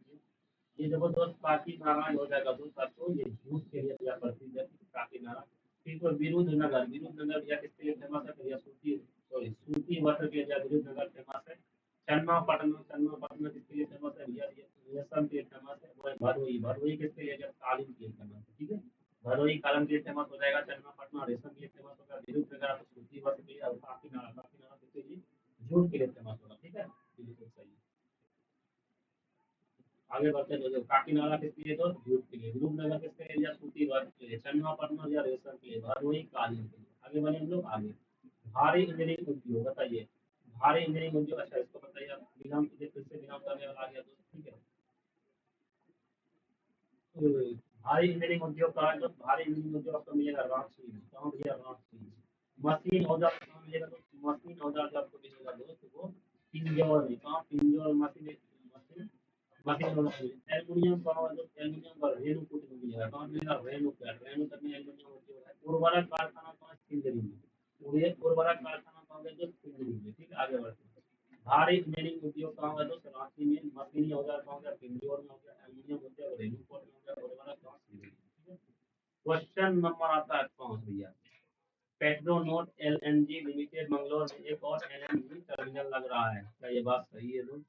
ये देखो दोस्त काकीनाड़ा हो जाएगा दोस्त आपको, ये जूट के लिए भैया प्रसिद्ध है काकीनाड़ा। फिर तो विरुद्धनगर, विरुद्धनगर भैया किसके लिए फेमस है, भैया सूती, सॉरी सूती वस्त्र के लिए विरुद्धनगर फेमस है। चन्नापटना, चन्नापटना किसके लिए फेमस है भैया, ये रेशम के लिए फेमस है। वो है भदोही, भदोही किसके लिए, कालीन के लिए फेमस है, ठीक है। भदोही कालीन के लिए फेमस हो जाएगा, चन्नापटना रेशम के लिए फेमस होगा, विरुद्धनगर आपको सूती वस्त्र के लिए, और काकीनाड़ा, काकीनाड़ा किसके लिए, झूठ के लिए फेमस होगा, ठीक है, बिल्कुल सही। आगे बढ़ते हैं, जो काकीनाडा किसके लिए, तो झूठ के लिए। रूपनगर किसके लिए, या सूती वर्ग के लिए। चन्नापटना या रेशम के लिए। भदोही कालीन के लिए। आगे बढ़े हम लोग आगे, भारी इंजीनियरिंग उद्योग, बताइए भारी इंजीनियरिंग उद्योग, अच्छा इसको बताइए आप, विराम कीजिए, फिर से विराम करने वाला आ गया तो, ठीक है। तो भारी इंजीनियरिंग उद्योग कहा है, तो भारी इंजीनियरिंग उद्योग आपको मिलेगा रांची में, कहाँ भैया, रांची में। मशीन औजार कहाँ मिलेगा, तो मशीन औजार जो आपको मिलेगा दोस्त वो पिंजौर में, कहाँ, पिंजौर मशीन, मशीन, मशीन औजार। एल्यूमिनियम कहाँ है, तो एल्यूमिनियम का रेणुकूट में मिलेगा, कहाँ मिलेगा, रेणुकूट, रेणुकूट में एल्यूमिनियम उद्योग है। उर्वरक कारखाना कहाँ, सिंदरी में। उर्वरक कारखाना कहाँ है, तो सिंदरी में, ठीक है। आगे बढ़ते हैं, भारी इंजीनियरिंग उद्योग कहाँ होगा, तो रांची में। मशीनी औजार कहाँ हो गया, पिंजौर में हो गया। एल्यूमिनियम उद्योग रेणुकूट में हो गया, उर्वरक कहाँ, सिंदरी में, ठीक है। क्वेश्चन नंबर आता है 5 भैया, पेट्रोनोट एलएनजी लिमिटेड मंगलोर में एक और एलएनजी टर्मिनल लग रहा है, क्या ये बात सही है दोस्त,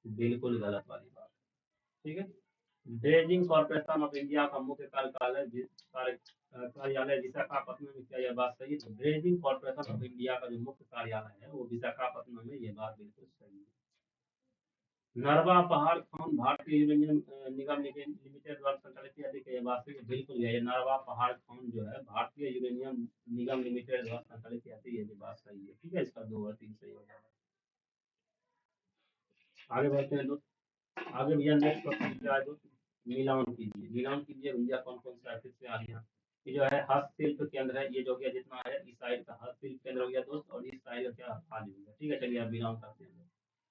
बिल्कुल गलत वाली बात, ठीक है। ड्रेजिंग कॉर्पोरेशन ऑफ इंडिया का मुख्य कार्यालय कार्यालय विशाखापट्टनम में, क्या यह बात सही है, तो ड्रेजिंग कॉर्पोरेशन ऑफ इंडिया का जो मुख्य कार्यालय है वो विशाखापट्टनम में, ये बात बिल्कुल सही है। नरवा पहाड़ खान भारतीय यूरेनियम निगम लिमिटेड द्वारा संचालित किया जाती है वास्तविक बिल्कुल है। ये नरवा पहाड़ खान जो है भारतीय यूरेनियम निगम लिमिटेड द्वारा संचालित की जाती है, ये बात सही है। ठीक है, इसका 2 और 3 सही हो जाएगा। आगे बढ़ते हैं दोस्त। आगे भैया नेक्स्ट क्वेश्चन क्या है दोस्त, मिलान कीजिए। मिलान कीजिए भैया कौन कौन सा फिर से आ गया। ये जो है हस्तशिल्प केंद्र है, ये जो गया जितना है इस साइड का हस्तशिल्प केंद्र हो गया दोस्त, और इस साइड का क्या आज हो गया। ठीक है, चलिए आप मिलान करते हैं।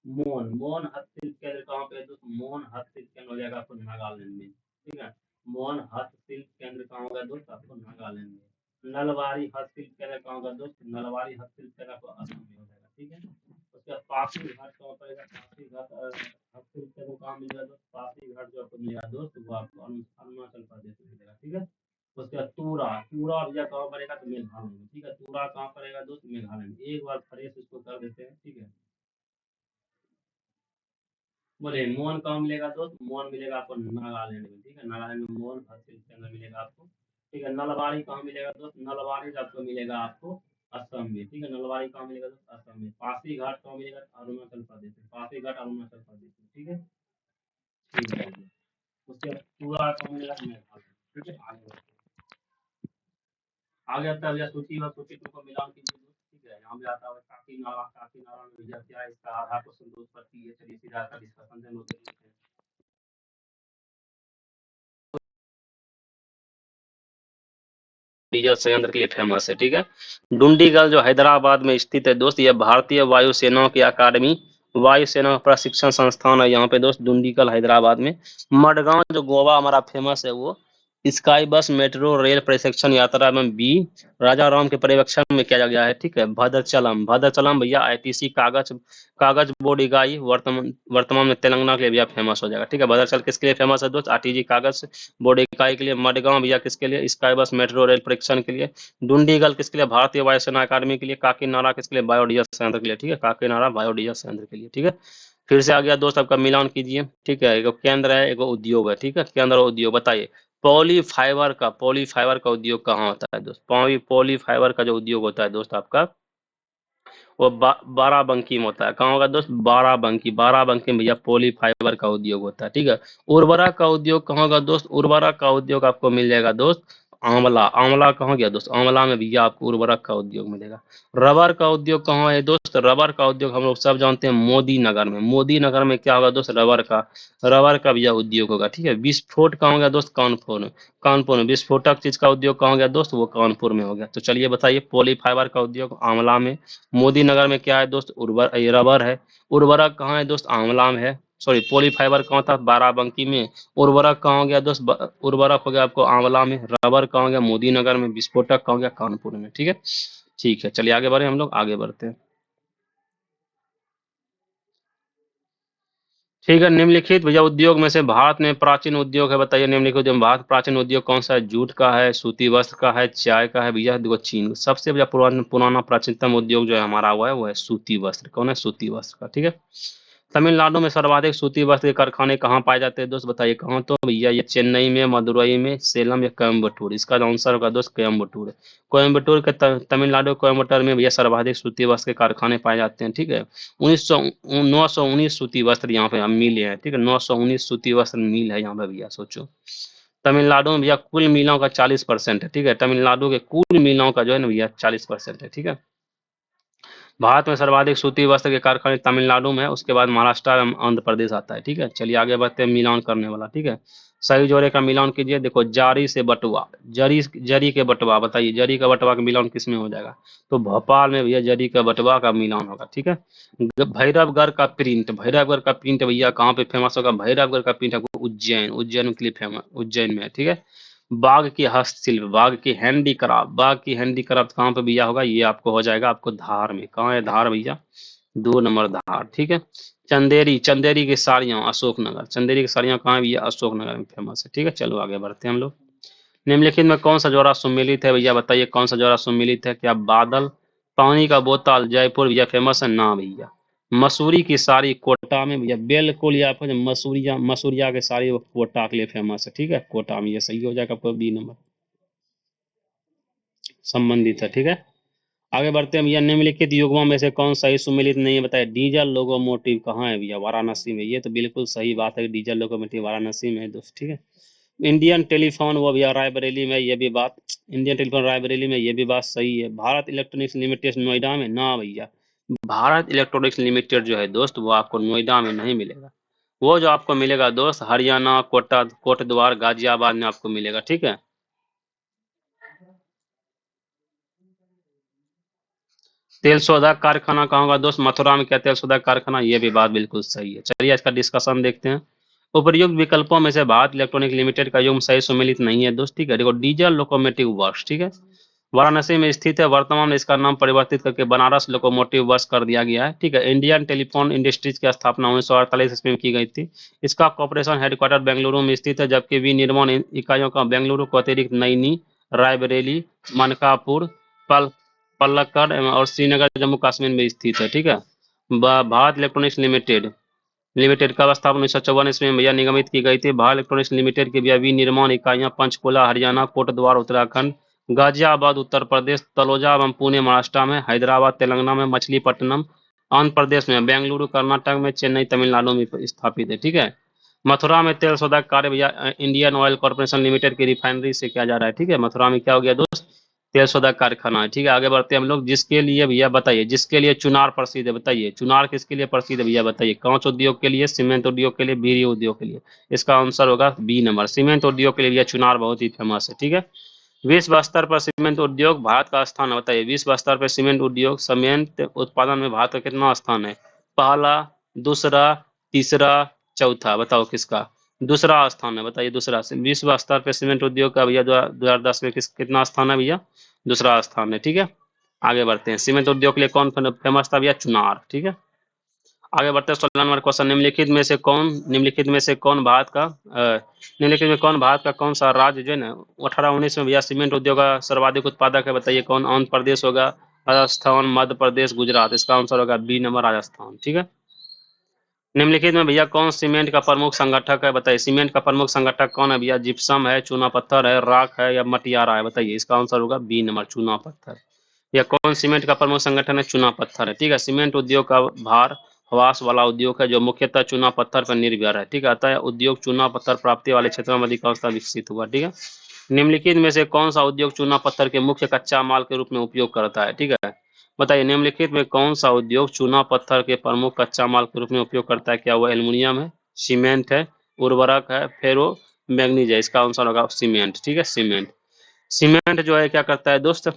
मोन मोन हस्तशिल्प केंद्र कहाँ पे है दोस्त, मोन हस्तशिल्प केंद्र हो जाएगा आपको नागालैंड में। ठीक है, मोन हस्तशिल्प केंद्र कहाँ होगा दोस्त, आपको नागालैंड में। नलवारी हस्तशिल्प केंद्र कहाँ होगा दोस्त, नलवारी हस्तशिल्प केंद्र आपको असम में हो जाएगा। ठीक है, उसके बाद पासीघाट कहाँ पड़ेगा, पासीघाट हस्तशिल्प केंद्र कहाँ मिलेगा दोस्त, पासीघाट जो आपको मिलेगा दोस्त वो आपको अरुणाचल प्रदेश में मिलेगा। ठीक है, उसके बाद तूरा तूरा भैया कहाँ पड़ेगा, तो मेघालय में। ठीक है, तूरा कहाँ पड़ेगा दोस्त, मेघालय में। एक बार फ्रेश इसको कर देते हैं। ठीक है, बोले मोहन कहाँ मिलेगा दोस्त, मोहन मिलेगा आपको नागालैंड में। ठीक है, नागालैंड में मोहन हस्तशिल्प केंद्र मिलेगा आपको। ठीक है, नलबाड़ी कहाँ मिलेगा दोस्त, नलबाड़ी आपको मिलेगा आपको असम में। ठीक है, नलबाड़ी कहाँ मिलेगा दोस्त, असम में। पासीघाट कहाँ मिलेगा, अरुणाचल प्रदेश में। पासीघाट अरुणाचल प्रदेश में। ठीक है, ठीक है। उसके बाद पूरा कहाँ मिलेगा, मेघालय। ठीक है, आगे आता है भैया सूची और सूची टू को मिलान कीजिए दोस्त। ठीक है, यहाँ पे आता है काकी नारा में भैया क्या है, इसका आधा क्वेश्चन दोस्त करती है। चलिए सीधा का डिस्कशन होते हैं। डीजल संयंत्र के लिए फेमस है। ठीक है, डुंडीगल जो हैदराबाद में स्थित है दोस्त, ये भारतीय वायुसेना की अकादमी, वायुसेना प्रशिक्षण संस्थान है यहाँ पे दोस्त, डुंडीगल हैदराबाद में। मडगांव जो गोवा हमारा फेमस है वो स्काई बस मेट्रो रेल प्रशिक्षण यात्रा में बी राजा राम के पर्यवेक्षण में किया गया है। ठीक है, भद्राचलम भद्राचलम भैया आईटीसी कागज कागज बोर्ड इकाई वर्तमान वर्तमान में तेलंगाना के लिए भैया फेमस हो जाएगा। ठीक है, भद्राचल किसके लिए फेमस है दोस्त, आरटीजी कागज बोर्ड इकाई के लिए। मडगांव भैया किसके लिए, स्काई बस मेट्रो रेल परीक्षण के लिए। डुंडीगल किसके लिए, भारतीय वायुसेना अकादमी के लिए। काकीनाडा किसके लिए, बायोडीजल संयंत्र के लिए। ठीक है, काकीनाडा बायोडीजल संयंत्र के लिए। ठीक है, फिर से आ गया दोस्त, आपका मिलान कीजिए। ठीक है, एक केंद्र है, एक उद्योग है। ठीक है, केंद्र और उद्योग बताइए। पॉली फाइबर का उद्योग कहाँ होता है दोस्त, पॉली फाइबर का जो उद्योग होता है दोस्त आपका वो बाराबंकी में होता है। कहाँ होगा दोस्त, बाराबंकी में भैया पॉली फाइबर का उद्योग होता है। ठीक है, उर्वरक का उद्योग कहाँ होगा दोस्त, उर्वरक का उद्योग आपको मिल जाएगा दोस्त आंवला। आंवला कहाँ गया दोस्त, आंवला में भैया आपको उर्वरक का उद्योग मिलेगा। रबर का उद्योग कहाँ है दोस्त, रबर का उद्योग हम लोग सब जानते हैं मोदी नगर में। मोदी नगर में क्या होगा दोस्त, रबर का भैया उद्योग होगा। ठीक है, विस्फोट कहाँ होगा दोस्त, कानपुर में। कानपुर में विस्फोटक चीज का उद्योग कहाँ हो गया दोस्त, वो कानपुर में हो गया। तो चलिए बताइए, पॉली फाइबर का उद्योग आंवला में। मोदी नगर में क्या है दोस्त, रबर है। उर्वरक कहाँ है दोस्त, आंवला में है। सॉरी, पॉली फाइबर कहाँ था, बाराबंकी में। उर्वरक कहाँ हो गया दोस्त, उर्वरक हो गया आपको आंवला में। रबर कहाँ हो गया, मोदी नगर में। विस्फोटक कहाँ हो गया, कानपुर में। ठीक है, ठीक है, चलिए आगे बढ़े, हम लोग आगे बढ़ते हैं। ठीक है, निम्नलिखित भैया उद्योग में से भारत में प्राचीन उद्योग है, बताइए निम्नलिखित उद्योग में भारत प्राचीन उद्योग कौन सा है। जूट का है, सूती वस्त्र का है, चाय का है भैया, देखो चीन। सबसे भैया पुराना पुराना प्राचीनतम उद्योग जो है हमारा हुआ है वो है सूती वस्त्र। कौन है, सूती वस्त्र का। ठीक है, तमिलनाडु में सर्वाधिक सूती वस्त्र के कारखाने कहाँ पाए जाते हैं दोस्त, बताइए कहाँ। तो भैया ये चेन्नई में, मदुरई में, सेलम या कोयम्बटूर। इसका जो आंसर होगा दोस्त कोयम्बटूर है। कोयम्बटूर के तमिलनाडु कोयम्बटूर में भैया सर्वाधिक सूती वस्त्र के कारखाने पाए जाते हैं। ठीक है, 919 सूती वस्त्र यहाँ पे मिल है। ठीक है, 919 सूती वस्त्र मिल है यहाँ पे भैया, सोचो। तमिलनाडु में भैया कुल मिलों का 40% है। ठीक है, तमिलनाडु के कुल मिलों का जो है ना भैया 40% है। ठीक है, भारत में सर्वाधिक सूती वस्त्र के कारखाने तमिलनाडु में है, उसके बाद महाराष्ट्र एवं आंध्र प्रदेश आता है। ठीक है, चलिए आगे बढ़ते हैं, मिलान करने वाला। ठीक है, सही जोड़े का मिलान कीजिए। देखो, जारी से बटुआ, जरी जरी के बटुआ, बताइए जरी का बटुआ का मिलान किस में हो जाएगा। तो भोपाल में भैया जरी का बटुआ का मिलान होगा। ठीक है, भैरवगढ़ का प्रिंट, भैरवगढ़ का प्रिंट भैया कहाँ पे फेमस होगा, भैरवगढ़ का प्रिंट आपको उज्जैन, उज्जैन के लिए फेमस, उज्जैन में है। ठीक है, बाघ की हस्तशिल्प, बाघ की हैंडीक्राफ्ट कहाँ पे भैया होगा, ये आपको हो जाएगा आपको धार में। कहाँ है, धार भैया, 2 नंबर धार। ठीक है, चंदेरी, चंदेरी की साड़ियाँ अशोकनगर, चंदेरी की साड़ियाँ कहाँ है भैया, अशोकनगर में फेमस है। ठीक है, चलो आगे बढ़ते हैं हम लोग। निम्नलिखित में कौन सा जोड़ा सुमेलित है भैया, बताइए कौन सा जोड़ा सुमेलित है। क्या बादल, पानी का बोतल जयपुर भैया फेमस है ना भैया। मसूरी की साड़ी कोटा में भैया, बिल्कुल, या फिर मसूरिया मसूरिया की साड़ी वो कोटा के लिए फेमस है। ठीक है, कोटा में, ये सही हो जाएगा आपको बी नंबर, संबंधित है। ठीक है, आगे बढ़ते हैं भैया। निम्नलिखित युग्मों में से कौन सही सुमेलित नहीं है बताइए। डीजल लोकोमोटिव कहाँ है भैया? वाराणसी में। ये तो बिल्कुल सही बात है, डीजल लोकोमोटिव वाराणसी में है दोस्त, ठीक है। इंडियन टेलीफोन वो भैया रायबरेली में, ये भी बात, इंडियन टेलीफोन रायबरेली में, ये भी बात सही है। भारत इलेक्ट्रॉनिक्स लिमिटेड नोएडा में ना भैया, भारत इलेक्ट्रॉनिक्स लिमिटेड जो है दोस्त वो आपको नोएडा में नहीं मिलेगा। वो जो आपको मिलेगा दोस्त हरियाणा कोटद्वार गाजियाबाद में आपको मिलेगा, ठीक है। तेल शोधक कारखाना कहाँ होगा दोस्त? मथुरा में। क्या तेल शोधक कारखाना? ये भी बात बिल्कुल सही है। चलिए इसका डिस्कशन देखते हैं। उपर्युक्त विकल्पों में से भारत इलेक्ट्रॉनिक लिमिटेड का युग्म सही सुमेलित नहीं है दोस्त, ठीक है। देखो, डीजल लोकोमोटिव वर्क्स, ठीक है, वाराणसी में स्थित है। वर्तमान में इसका नाम परिवर्तित करके बनारस लोकोमोटिव वर्क्स कर दिया गया है, ठीक है। इंडियन टेलीफोन इंडस्ट्रीज की स्थापना 1948 ईस्वी में की गई थी। इसका कॉर्पोरेशन हेडक्वार्टर बेंगलुरु में स्थित है, जबकि विनिर्माण इकाइयों का बेंगलुरु को अतिरिक्त नईनी, रायबरेली, मनकापुर, पल पलक्कड़ और श्रीनगर जम्मू कश्मीर में स्थित है, ठीक है। भारत इलेक्ट्रॉनिक्स लिमिटेड लिमिटेड का स्थापना 1954 ईस्वी में भैया निगमित की गई थी। भारत इलेक्ट्रॉनिक्स लिमिटेड की भैया विनिर्माण इकाइयां पंचकुला हरियाणा, कोटद्वार उत्तराखंड, गाजियाबाद उत्तर प्रदेश, तलोजा एवं पुणे महाराष्ट्र में, हैदराबाद तेलंगाना में, मछलीपट्टनम आंध्र प्रदेश में, बेंगलुरु कर्नाटक में, चेन्नई तमिलनाडु में स्थापित है, ठीक है। मथुरा में तेल शोधक कार्य भैया इंडियन ऑयल कॉर्पोरेशन लिमिटेड की रिफाइनरी से किया जा रहा है, ठीक है। मथुरा में क्या हो गया दोस्त? तेल शोधक कारखाना है, ठीक है। आगे बढ़ते हैं हम लोग। जिसके लिए भैया बताइए, जिसके लिए चुनार प्रसिद्ध है बताइए। चुनार किसके लिए प्रसिद्ध है भैया बताइए? कांच उद्योग के लिए, सीमेंट उद्योग के लिए, बीड़ी उद्योग के लिए। इसका आंसर होगा बी नंबर, सीमेंट उद्योग के लिए भैया चुनार बहुत ही फेमस है, ठीक है। विश्व स्तर पर सीमेंट उद्योग भारत का स्थान है बताइए। विश्व स्तर पर सीमेंट उद्योग सीमेंट उत्पादन में भारत का कितना स्थान है? पहला, दूसरा, तीसरा, चौथा, बताओ किसका दूसरा स्थान है? बताइए दूसरा से विश्व स्तर पर सीमेंट उद्योग का भैया 2010 में कितना स्थान है भैया? दूसरा स्थान है, ठीक है। आगे बढ़ते हैं। सीमेंट उद्योग के लिए कौन फेमस था भैया? चुनार, ठीक है। आगे बढ़ते हैं 16 नंबर क्वेश्चन। निम्नलिखित में से कौन भारत का निम्नलिखित में कौन भारत का कौन सा राज्य जो है ना 18-19 में भैया सीमेंट उद्योग का सर्वाधिक उत्पादक है बताइए। कौन? आंध्र प्रदेश होगा, राजस्थान, मध्य प्रदेश, गुजरात। इसका आंसर होगा बी नंबर, राजस्थान, ठीक है। निम्नलिखित में भैया कौन सीमेंट का प्रमुख संगठक है बताइए। सीमेंट का प्रमुख संगठक कौन है भैया? जिप्सम है, चूना पत्थर है, राख है या मटियारा है बताइए। इसका आंसर होगा बी नंबर, चूना पत्थर। या कौन सीमेंट का प्रमुख संगठन है? चूना पत्थर है, ठीक है। सीमेंट उद्योग का भार ह्रास वाला उद्योग है जो मुख्यतः चूना पत्थर पर निर्भर है, ठीक है। अतः उद्योग चूना पत्थर प्राप्ति वाले क्षेत्रों में अधिकांशतः विकसित हुआ, ठीक है। निम्नलिखित में से कौन सा उद्योग चूना पत्थर के मुख्य कच्चा माल के रूप में उपयोग करता है, ठीक है। बताइए निम्नलिखित में कौन सा उद्योग चूना पत्थर के प्रमुख कच्चा माल के रूप में उपयोग करता है? क्या वो एल्युमिनियम है, सीमेंट है, उर्वरक है, फेरो मैग्नीज है। इसका आंसर होगा सीमेंट, ठीक है। सीमेंट सीमेंट जो है क्या करता है दोस्त?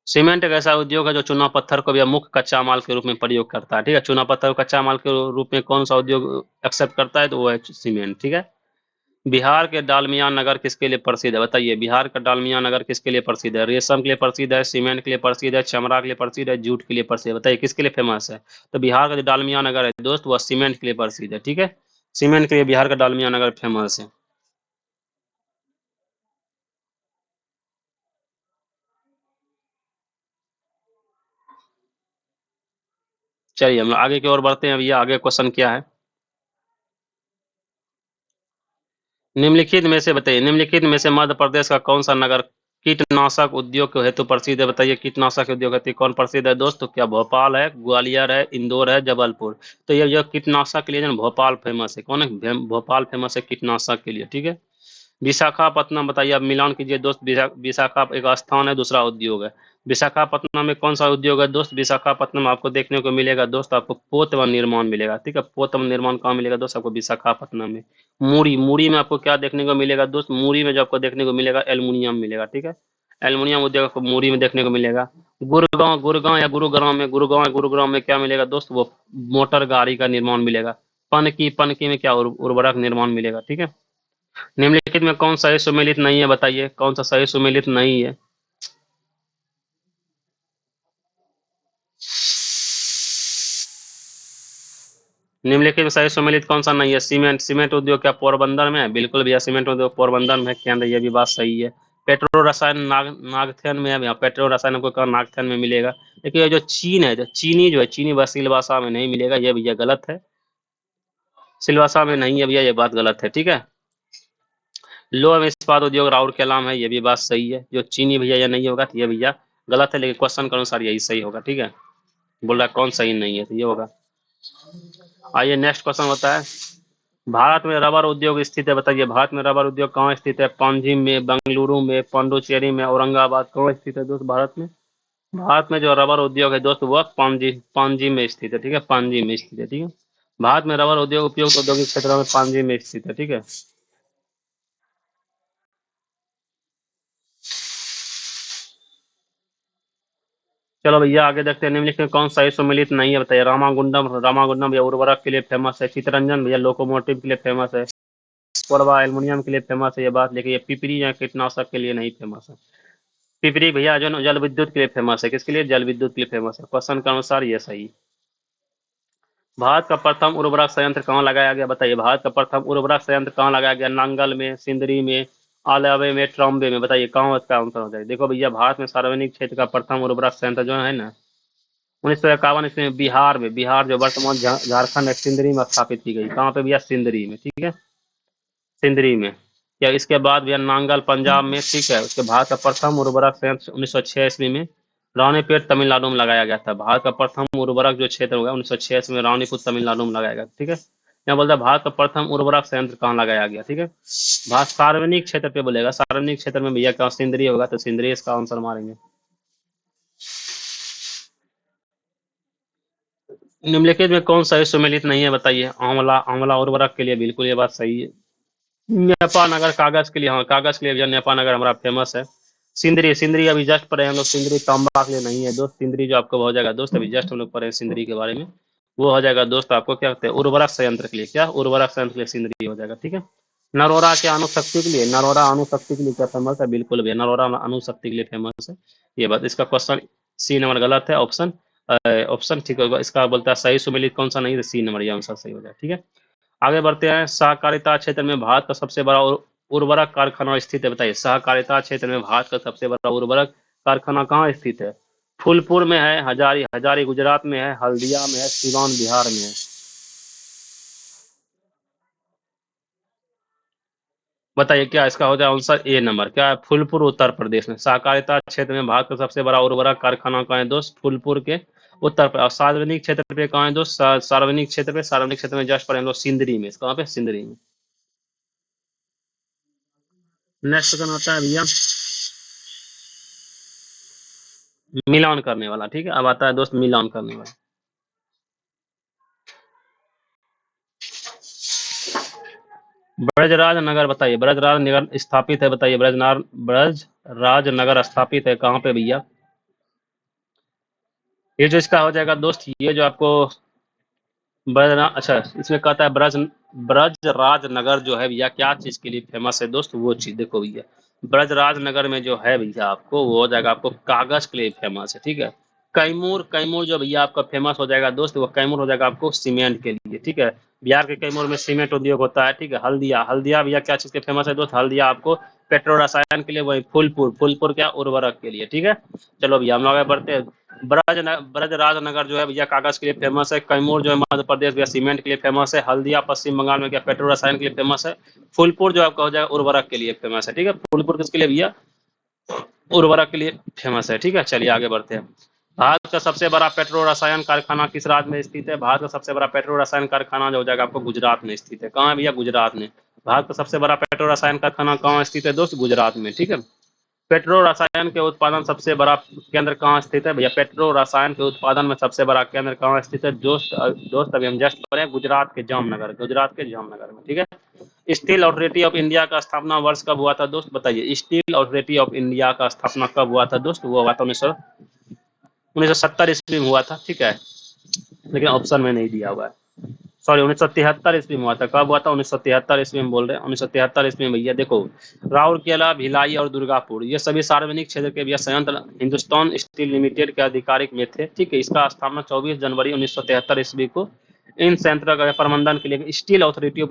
सीमेंट एक ऐसा उद्योग है जो चूना पत्थर को भी मुख्य कच्चा माल के रूप में प्रयोग करता है, ठीक है। चूना पत्थर को कच्चा माल के रूप में कौन सा उद्योग एक्सेप्ट करता है? तो वो है सीमेंट, ठीक है। बिहार के डालमिया नगर किसके लिए प्रसिद्ध है बताइए। बिहार का डालमिया नगर किसके लिए प्रसिद्ध है? रेशम के लिए प्रसिद्ध है, सीमेंट के लिए प्रसिद्ध है, चमड़ा के लिए प्रसिद्ध है, जूट के लिए प्रसिद्ध है। बताइए किसके लिए फेमस है? तो बिहार का जो डालमिया नगर है दोस्त वह सीमेंट के लिए प्रसिद्ध है, ठीक है। सीमेंट के लिए बिहार का डालमिया नगर फेमस है। चलिए हम लोग आगे की ओर बढ़ते हैं। भैया आगे क्वेश्चन क्या है? निम्नलिखित में से बताइए, निम्नलिखित में से मध्य प्रदेश का कौन सा नगर कीटनाशक उद्योग के हेतु प्रसिद्ध है? बताइए कीटनाशक उद्योग हेतु कौन प्रसिद्ध है दोस्त? तो क्या भोपाल है, ग्वालियर है, इंदौर है, जबलपुर। तो ये जो कीटनाशक के लिए जो भोपाल फेमस है, कौन है? भोपाल फेमस है कीटनाशक के लिए, ठीक है। विशाखापत्तनम बताइए। अब मिलान कीजिए दोस्त। विशाखा एक स्थान है, दूसरा उद्योग है। विशाखापत्तनम में कौन सा उद्योग है दोस्त? विशाखापत्तनम आपको देखने को मिलेगा दोस्त, आपको पोत व निर्माण मिलेगा, ठीक है। पोत व निर्माण कहाँ मिलेगा दोस्त? आपको विशाखापत्तनम में। मूरी मूरी में आपको क्या देखने को मिलेगा दोस्त? मूरी में जो आपको देखने को मिलेगा एल्युमिनियम मिलेगा, ठीक है। एल्युमिनियम उद्योग आपको मूरी में देखने को मिलेगा। गुरुगांव या गुरुग्राम में क्या मिलेगा दोस्त? वो मोटर गाड़ी का निर्माण मिलेगा। पनकी में क्या उर्वरक निर्माण मिलेगा, ठीक है। निम्नलिखित में कौन सही सुमेलित नहीं है बताइए। कौन सा सही सुमेलित नहीं है? निम्नलिखित में सही सुमेलित कौन सा नहीं है? सीमेंट सीमेंट उद्योग क्या पोरबंदर में है? बिल्कुल भैया सीमेंट उद्योग पोरबंदर में है केंद्र, ये भी बात सही है। पेट्रो रसायन नागथेन में है भैया। पेट्रो रसायन आपको कहाँ नागथेन में मिलेगा? देखिए ये जो चीन है, जो चीनी जो है, चीनी बस सिलवासा में नहीं मिलेगा, ये भैया गलत है। सिलवासा में नहीं है भैया, ये बात गलत है, ठीक है। लोह एवं इस्पात उद्योग राउरकेला में है, ये भी बात सही है। जो चीनी भैया ये नहीं होगा तो ये भैया गलत है, लेकिन क्वेश्चन के अनुसार यही सही होगा। ठीक है, बोल रहा है कौन सही नहीं है, तो ये होगा। आइए नेक्स्ट क्वेश्चन होता है, भारत में रबर उद्योग स्थित है, बताइए भारत में रबर उद्योग कहाँ स्थित है? पांजिम में, बेंगलुरु में, पांडुचेरी में, औरंगाबाद, कहाँ स्थित है दोस्त भारत में? भारत में जो रबर उद्योग है दोस्त वह पांजिम में स्थित है। ठीक है, पांजिम में स्थित है। ठीक है, भारत में रबर उद्योग उपयुक्त औद्योगिक क्षेत्रों में पांजिम में स्थित है। ठीक है, चलो भैया आगे देखते हैं, निम्नलिखित में कौन सा ही सुमेलित नहीं है, बताइए। रामागुंडम या उर्वरक के लिए फेमस है। चितरंजन भैया लोकोमोटिव के लिए फेमस है। कोरबा एल्युमिनियम के लिए फेमस है, ये बात, लेकिन ये पिपरी या कीटनाशक के लिए नहीं फेमस है। पिपरी भैया जो जल विद्युत के लिए फेमस है। किसके लिए? जल विद्युत के लिए फेमस है। क्वेश्चन के अनुसार ये सही। भारत का प्रथम उर्वरक संयंत्र कहाँ लगाया गया, बताइए। भारत का प्रथम उर्वरक संयंत्र कहाँ लगाया गया? नांगल में, सिंदरी में, आलवे में, ट्रॉम्बे में, बताइए कहाँ इसका आंसर हो जाएगा। देखो भैया, भारत में सार्वजनिक क्षेत्र का प्रथम उर्वरक संयंत्र जो है ना, 1951 इसमें बिहार में, बिहार जो वर्तमान झारखंड है, सिंदरी में स्थापित की गई। कहाँ पे भैया? सिंदरी में। ठीक है, सिंदरी में। या इसके बाद भैया नांगल पंजाब में। ठीक है, उसके भारत का प्रथम उर्वरक संयंत्र 1906 ईस्वी में रानीपेट तमिलनाडु में लगाया गया था। भारत का प्रथम उर्वरक जो क्षेत्र होगा 1906 ईस्वी में रानीपुर तमिलनाडु में लगाया गया। ठीक है, यहाँ बोलता है भारत का प्रथम उर्वरक संयंत्र कहाँ लगाया गया। ठीक है, भारत सार्वजनिक क्षेत्र पे बोलेगा, सार्वजनिक क्षेत्र में भैया कहाँ? सिंदरी होगा, तो सिंदरी इसका आंसर मारेंगे। निम्नलिखित में कौन सा सुमेलित नहीं है, बताइए। आंवला, आंवला उर्वरक के लिए बिल्कुल ये बात सही है। नेपानगर कागज के लिए, हाँ कागज के लिए भैया नेपानगर हमारा फेमस है। सिंदरी, सिंदरी अभी जस्ट पढ़े हम लोग, सिंदरी तांबा के लिए नहीं है दोस्त। सिंदरी जो आपको हो जाएगा दोस्त, अभी जस्ट हम लोग पढ़े हैं सिंदरी के बारे में, वो हो जाएगा दोस्त आपको क्या कहते हैं? उर्वरक संयंत्र के लिए। क्या? उर्वरक संयंत्र के लिए सिंदरी हो जाएगा। ठीक है, नरोरा के अणुशक्ति के लिए, नरोरा अणुशक्ति के लिए क्या फेमस है? बिल्कुल भैया नरोरा अणुशक्ति के लिए फेमस है। ये बात, इसका क्वेश्चन सी नंबर गलत है, ऑप्शन ऑप्शन ठीक होगा इसका, बोलता है सही सुमेलित कौन सा नहीं है, सी नंबर ये आंसर सही हो जाएगा। ठीक है, आगे बढ़ते हैं। सहकारिता क्षेत्र में भारत का सबसे बड़ा उर्वरक कारखाना स्थित है, बताइए। सहकारिता क्षेत्र में भारत का सबसे बड़ा उर्वरक कारखाना कहाँ स्थित है? फूलपुर में है, हजारी हजारी गुजरात में है, हल्दिया में है, सिवान बिहार में है। बताइए क्या इसका हो जाए आंसर? ए नंबर। क्या है? फूलपुर उत्तर प्रदेश में। सहकारिता क्षेत्र में भारत का सबसे बड़ा उर्वरक कारखाना कहाँ है दोस्त? फूलपुर के उत्तर प्रदेश। और सार्वजनिक क्षेत्र पे कहाँ है दोस्त? सार्वजनिक क्षेत्र में जस्ट पर हम लोग सिंदरी में। कहाँ पे? सिंदरी में। नेक्स्ट क्वेश्चन आता है भैया मिलान करने वाला। ठीक है, अब आता है दोस्त मिलान करने वाला। ब्रजराज नगर, बताइए ब्रजराज नगर स्थापित है, बताइए ब्रजराज नगर स्थापित है कहाँ पे भैया? ये जो इसका हो जाएगा दोस्त, ये जो आपको ब्रजराज, अच्छा इसमें कहता है ब्रजराज नगर जो है भैया क्या चीज के लिए फेमस है दोस्त? वो चीज देखो भैया, ब्रजराज नगर में जो है भैया आपको, वो हो जाएगा आपको कागज के लिए फेमस है। ठीक है, कैमूर, कैमूर जो भैया आपका फेमस हो जाएगा दोस्त, वो कैमूर हो जाएगा आपको सीमेंट के लिए। ठीक है, बिहार के कैमूर में सीमेंट उद्योग होता है। ठीक है, हल्दिया, हल्दिया भैया क्या चीज के फेमस है दोस्त? हल्दिया आपको पेट्रो रसायन के लिए, वही फूलपुर, फूलपुर क्या? उर्वरक के लिए। ठीक है, चलो भैया हम लोग आगे बढ़ते हैं। ब्रजराज नगर जो है भैया कागज के लिए फेमस है। कैमूर जो है मध्य प्रदेश भैया सीमेंट के लिए फेमस है। हल्दिया पश्चिम बंगाल में क्या? पेट्रो रसायन के लिए फेमस है। फूलपुर जो आपका हो जाएगा उर्वरक के लिए फेमस है। ठीक है, फूलपुर किसके लिए भैया? उर्वरक के लिए फेमस है। ठीक है, चलिए आगे बढ़ते हैं। भारत का सबसे बड़ा पेट्रो रसायन कारखाना किस राज्य में स्थित है? भारत का सबसे बड़ा पेट्रो रसायन कारखाना जो हो जाएगा आपको गुजरात में स्थित है। कहाँ है भैया? गुजरात में। भारत का सबसे बड़ा पेट्रो रसायन कारखाना कहाँ स्थित है दोस्त? गुजरात में। ठीक है, पेट्रो रसायन के उत्पादन सबसे बड़ा केंद्र कहाँ स्थित है भैया? पेट्रो रसायन के उत्पादन में सबसे बड़ा केंद्र कहाँ स्थित है दोस्त? दोस्त अभी हम जस्ट पढ़े गुजरात के जामनगर, गुजरात के जामनगर में। ठीक है, स्टील अथॉरिटी ऑफ इंडिया का स्थापना वर्ष कब हुआ था दोस्त? बताइए, स्टील अथॉरिटी ऑफ इंडिया का स्थापना कब हुआ था दोस्त? वो हुआ था 1970 ईस्वी में हुआ था। ठीक है, लेकिन ऑप्शन में नहीं दिया हुआ है। सॉरी, 1973 ईस्वी में हुआ था। कब हुआ था? 1973 ईस्वी में बोल रहे हैं, 1973 ईस्वी में भैया। देखो, राउरकेला, भिलाई और दुर्गापुर ये सभी सार्वजनिक क्षेत्र के भैया संयंत्र हिंदुस्तान स्टील लिमिटेड के अधिकारिक में थे। ठीक है, इसका स्थापना 24 जनवरी 1973 ईस्वी को इन संयंत्रों का प्रबंधन के लिए स्टील अथॉरिटी ऑफ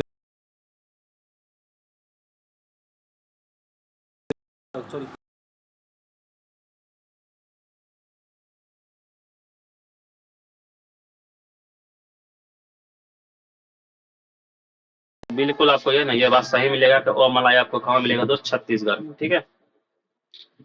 बिल्कुल आपको ये ना ये बात सही मिलेगा कि ओ मलाई आपको कहाँ मिलेगा दोस्त, छत्तीसगढ़ में, ठीक है।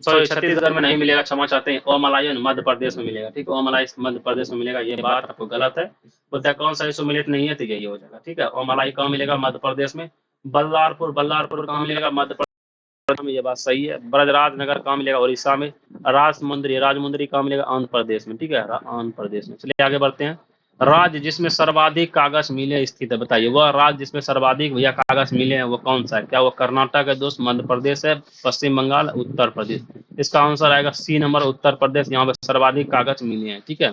सॉरी, छत्तीसगढ़ में नहीं मिलेगा, क्षमा चाहते हैं, ओ मलाई मध्य प्रदेश में मिलेगा, ठीक है। ओ मलाई मध्य प्रदेश में मिलेगा, ये बात आपको गलत है। बोलता है कौन सा सुमिलित नहीं है, तो यही हो जाएगा, ठीक है। ओ मलाई कहाँ मिलेगा, मध्य प्रदेश में। बल्लारपुर, बल्लारपुर कहाँ मिलेगा, मध्य प्रदेश में, ये बात सही है। ब्रजराज नगर कहाँ मिलेगा, उड़ीसा में। राजमुंदरी, राजमुंदरी कहाँ मिलेगा, आंध्र प्रदेश में, ठीक है, आंध्र प्रदेश में। चलिए आगे बढ़ते हैं। राज्य जिसमें सर्वाधिक कागज मिले स्थित है, बताइए वह राज्य जिसमें सर्वाधिक भैया कागज मिले हैं वो कौन सा है। क्या वो कर्नाटक है दोस्त, मध्य प्रदेश है, पश्चिम बंगाल, उत्तर प्रदेश। इसका आंसर आएगा सी नंबर, उत्तर प्रदेश। यहाँ पे सर्वाधिक कागज मिले हैं, ठीक है।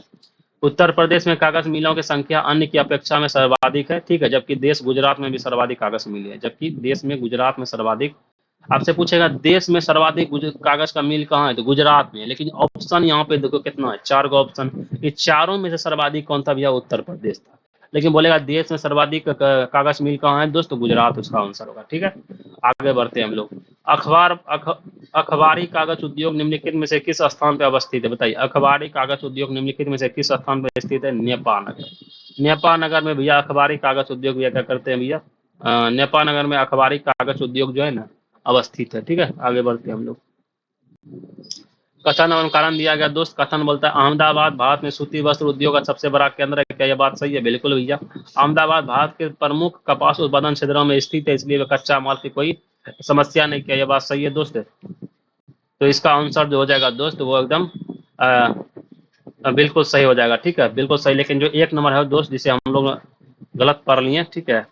उत्तर प्रदेश में कागज मिलों की संख्या अन्य की अपेक्षा में सर्वाधिक है, ठीक है। जबकि देश गुजरात में भी सर्वाधिक कागज मिले हैं, जबकि देश में गुजरात में सर्वाधिक। आपसे पूछेगा देश में सर्वाधिक कागज का मिल कहाँ है, तो गुजरात में है। लेकिन ऑप्शन यहाँ पे देखो कितना है, 4 गो ऑप्शन। ये चारों में से सर्वाधिक कौन था भैया, उत्तर प्रदेश था। लेकिन बोलेगा देश में सर्वाधिक कागज मिल कहाँ है दोस्त, गुजरात उसका आंसर होगा, ठीक है। आगे बढ़ते हैं हम लोग। अखबारी कागज उद्योग निम्नलिखित में से किस स्थान पर अवस्थित है, बताइए। अखबारी कागज उद्योग निम्नलिखित में से किस स्थान पर स्थित है, नेपाल नगर। नेपाल नगर में भैया अखबारी कागज उद्योग भैया क्या करते हैं भैया, नेपाल नगर में अखबारी कागज उद्योग जो है ना अवस्थित है, ठीक है। आगे बढ़ते हैं हम लोग। कथन और कारण दिया गया दोस्त। कथन बोलता है अहमदाबाद भारत में सूती वस्त्र उद्योग का सबसे बड़ा केंद्र है। क्या यह बात सही है, बिल्कुल भैया। अहमदाबाद भारत के प्रमुख कपास उत्पादन क्षेत्रों में स्थित है, इसलिए कच्चा माल की कोई समस्या नहीं। क्या यह बात सही है दोस्त, तो इसका आंसर जो हो जाएगा दोस्त वो एकदम बिल्कुल सही हो जाएगा, ठीक है, बिल्कुल सही। लेकिन जो एक नंबर है दोस्त जिसे हम लोग गलत पढ़ लिए, ठीक है।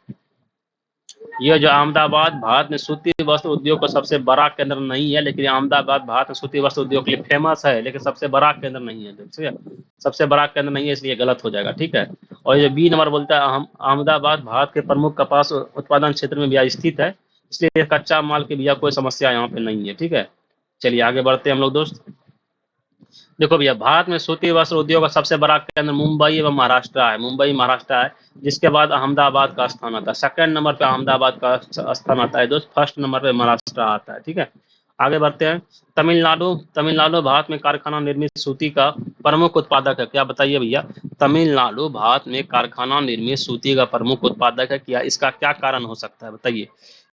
ये जो अहमदाबाद भारत में सूती वस्त्र उद्योग का सबसे बड़ा केंद्र नहीं है, लेकिन अहमदाबाद भारत में सूती वस्त्र उद्योग के लिए फेमस है, लेकिन सबसे बड़ा केंद्र नहीं है, ठीक है। सबसे बड़ा केंद्र नहीं है, इसलिए गलत हो जाएगा, ठीक है। और ये बी नंबर बोलता है अहमदाबाद भारत के प्रमुख कपास उत्पादन क्षेत्र में भी स्थित है, इसलिए कच्चा माल की भी कोई समस्या यहाँ पे नहीं है, ठीक है। चलिए आगे बढ़ते हैं हम लोग दोस्त। देखो भैया भारत में सूती वस्त्र उद्योग का सबसे बड़ा केंद्र मुंबई एवं महाराष्ट्र है, मुंबई महाराष्ट्र है। जिसके बाद अहमदाबाद का स्थान आता है, सेकंड नंबर पे अहमदाबाद का स्थान आता है दोस्त, फर्स्ट नंबर पे महाराष्ट्र आता है, ठीक है। आगे बढ़ते हैं। तमिलनाडु, तमिलनाडु भारत में कारखाना निर्मित सूती का प्रमुख उत्पादक है। क्या बताइए भैया, तमिलनाडु भारत में कारखाना निर्मित सूती का प्रमुख उत्पादक है, क्या इसका क्या कारण हो सकता है, बताइए।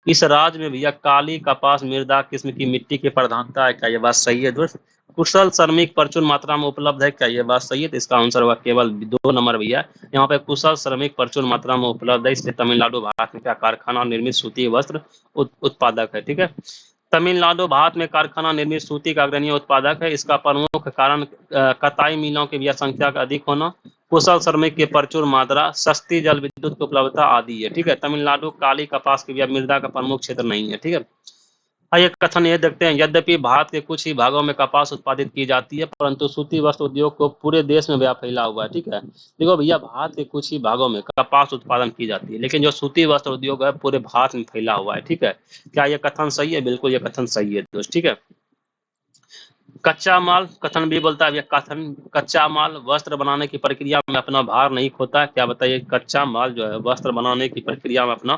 इस राज्य में भैया काली, कपास, मृदा किस्म की मिट्टी की प्रधानता है। क्या ये बात सही है दोस्त। कुशल श्रमिक प्रचुर मात्रा में उपलब्ध है। क्या ये बात सही है, तो इसका आंसर होगा केवल 2 नंबर भैया। यहाँ पे कुशल श्रमिक प्रचुर मात्रा में उपलब्ध है, इसलिए तमिलनाडु भारत में क्या कारखाना निर्मित सूती वस्त्र उत्पादक है, ठीक है। तमिलनाडु भारत में कारखाना निर्मित सूती का अग्रणी उत्पादक है। इसका प्रमुख कारण कताई मिलों की भैया संख्या का अधिक होना, कुशल श्रमिक की प्रचुर मात्रा, सस्ती जल विद्युत की उपलब्धता आदि है, ठीक है। तमिलनाडु काली, कपास की भैया मृदा का प्रमुख क्षेत्र नहीं है, ठीक है। आइए कथन ये देखते हैं। यद्यपि भारत के कुछ ही भागों में कपास उत्पादित की जाती है, परंतु सूती वस्त्र उद्योग को पूरे देश में व्याप फैला हुआ है, ठीक है। देखो भैया भारत के कुछ ही भागों में कपास उत्पादन की जाती है, लेकिन जो सूती वस्त्र उद्योग है पूरे भारत में फैला हुआ है, ठीक है। क्या ये कथन सही है, बिल्कुल ये कथन सही है दोस्त, ठीक है। कच्चा माल, कथन भी बोलता है कथन, कच्चा माल वस्त्र बनाने की प्रक्रिया में अपना भार नहीं खोता है। क्या बताइए, कच्चा माल जो है वस्त्र बनाने की प्रक्रिया में अपना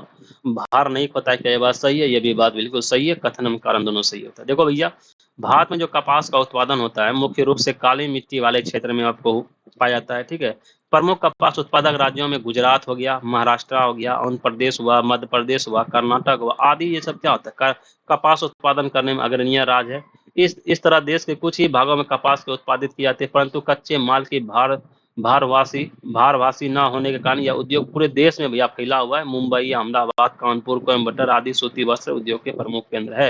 भार नहीं खोता है। क्या ये बात सही है, ये भी बात बिल्कुल सही है। कथन एवं कारण दोनों सही होता है। देखो भैया भारत में जो कपास का उत्पादन होता है मुख्य रूप से काली मिट्टी वाले क्षेत्र में आपको पाया जाता है, ठीक है। प्रमुख कपास उत्पादक राज्यों में गुजरात हो गया, महाराष्ट्र हो गया, आंध्र प्रदेश हुआ, मध्य प्रदेश हुआ, कर्नाटक हुआ आदि, ये सब क्या होता है, कपास उत्पादन करने में अग्रणीय राज्य है। इस तरह देश के कुछ ही भागों में कपास के उत्पादित किए जाते हैं, परंतु कच्चे माल की भारवासी न होने के कारण यह उद्योग पूरे देश में भैया फैला हुआ है। मुंबई, अहमदाबाद, कानपुर, कोयम्बटूर आदि सूती वस्त्र उद्योग के प्रमुख केंद्र है।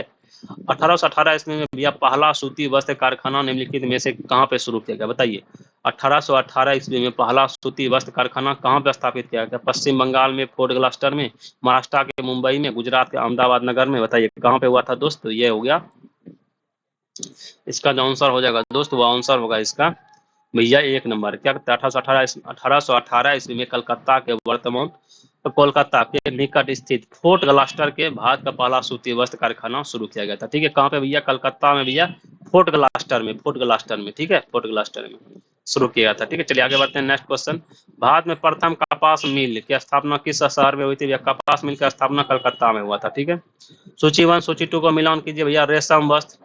1818 ईस्वी में भैया पहला सूती वस्त्र कारखाना निम्नलिखित में से कहाँ पे शुरू किया गया, बताइए। 1818 ईस्वी में पहला सूती वस्त्र कारखाना कहाँ पे स्थापित किया गया, पश्चिम बंगाल में फोर्ट ग्लास्टर में, महाराष्ट्र के मुंबई में, गुजरात के अहमदाबाद नगर में, बताइए कहाँ पे हुआ था दोस्त। ये हो गया इसका जो आंसर हो जाएगा दोस्त, वो आंसर होगा इसका भैया 1 नंबर। क्या 1818 ईस्वी में कलकत्ता के वर्तमान तो कोलकाता के निकट स्थित फोर्ट ग्लास्टर के भारत का पहला सूती वस्त्र कारखाना शुरू किया गया था, ठीक है। कहाँ पे भैया, कलकत्ता में भैया, फोर्ट ग्लास्टर में, ठीक है, फोर्ट ग्लास्टर में शुरू किया था, ठीक है। चलिए आगे बढ़ते हैं। नेक्स्ट क्वेश्चन, भारत में प्रथम कपास मिल की स्थापना किस शहर में हुई थी भैया। कपास मिल की स्थापना कलकत्ता में हुआ था, ठीक है। सूची 1 सूची 2 को मिलान कीजिए भैया। रेशम वस्त्र,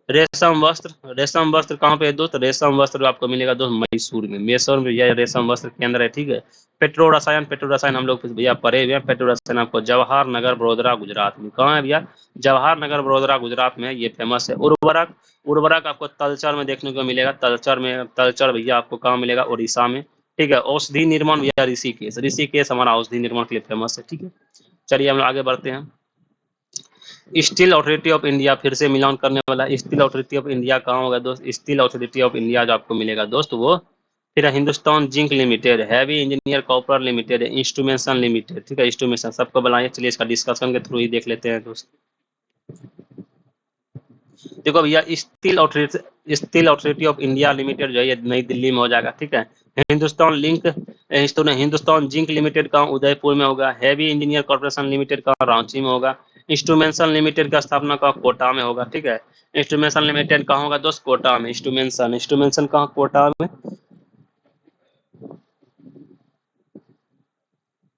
रेशम वस्त्र कहाँ पे है दोस्त? रेशम वस्त्र आपको मिलेगा दोस्त मैसूर में। मैसूर में यह रेशम वस्त्र केंद्र है, ठीक है। पेट्रो रसायन हम लोग भैया पढ़े हुए हैं। पेट्रो रसायन आपको जवाहर नगर बड़ोदरा गुजरात में, कहाँ है भैया? जवाहर नगर बड़ोदरा गुजरात में, ये फेमस है। उर्वरक, उर्वरक आपको तलचर में देखने को मिलेगा। तलचर भैया आपको कहाँ मिलेगा? उड़ीसा में, ठीक है। औषधि निर्माण भैया ऋषिकेश, ऋषिकेश हमारा औषधि निर्माण के लिए फेमस है, ठीक है। चलिए हम लोग आगे बढ़ते हैं। स्टील अथॉरिटी ऑफ इंडिया, फिर से मिलान करने वाला। स्टील अथॉरिटी ऑफ इंडिया कहाँ होगा दोस्त? स्टील अथॉरिटी ऑफ इंडिया जो आपको मिलेगा दोस्त, वो फिर Hindustan zinc limited, heavy engineer copper limited, instrumentation limited, ठीक है। इंस्ट्रूमेंटेशन सबको बनाइए। चलिए इसका डिस्कशन के थ्रू ही देख लेते हैं दोस्त। देखो भैया, steel authority of India limited जो है ये नई दिल्ली में हो जाएगा, ठीक है। हिंदुस्तान जिंक लिमिटेड का उदयपुर में होगा। हैवी इंजीनियर कॉर्पोरेशन लिमिटेड का रांची में होगा। इंस्ट्रूमेंटेशन लिमिटेड का स्थापना का कोटा में होगा, ठीक है। इंस्ट्रूमेंटेशन लिमिटेड कहाँ होगा दोस्त? कोटा में। इंस्ट्रूमेंटेशन कहाँ? कोटा में।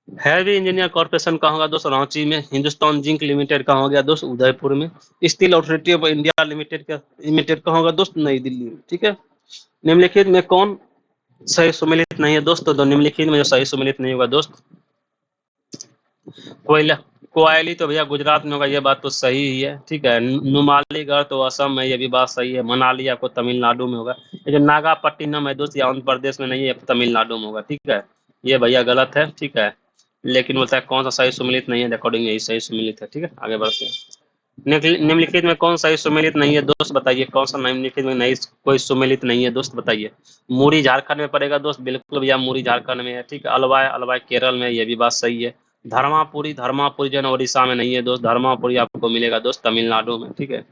हैवी इंजीनियर कॉर्पोरेशन कहाँ होगा दोस्त? रांची में। हिंदुस्तान जिंक लिमिटेड कहाँ हो गया दोस्त? उदयपुर में। Steel authority of India limited कहाँ होगा दोस्त? नई दिल्ली में, ठीक है। निम्नलिखित में कौन सही सुमेलित नहीं है दोस्त? तो निम्नलिखित में जो सही सुमेलित नहीं होगा दोस्त, कोयला, कोयली तो भैया गुजरात में होगा, ये बात तो सही ही है, ठीक है। नुमालीगढ़ तो असम में, ये भी बात सही है। मनाली आपको तमिलनाडु में होगा। ये जो नागापट्टिनम है दोस्त, ये आंध्र प्रदेश में नहीं है, तमिलनाडु में होगा, ठीक है। ये भैया गलत है, ठीक है। लेकिन बोलता है कौन सा सही सुमेलित नहीं है, अकॉर्डिंग यही सही सुमेलित है, ठीक है। आगे बढ़ते हैं। निम्नलिखित में कौन सही सुमेलित नहीं है दोस्त? बताइए कौन सा निम्नलिखित में नहीं, कोई सुमेलित नहीं है दोस्त, बताइए। मुरी झारखंड में पड़ेगा दोस्त, बिल्कुल भैया मुरी झारखंड में है, ठीक है। अलवाय, अलवाय केरल में, ये भी बात सही है। धर्मापुरी जो है उड़ीसा में नहीं है दोस्त। धर्मापुरी आपको मिलेगा दोस्त तमिलनाडु में, ठीक है।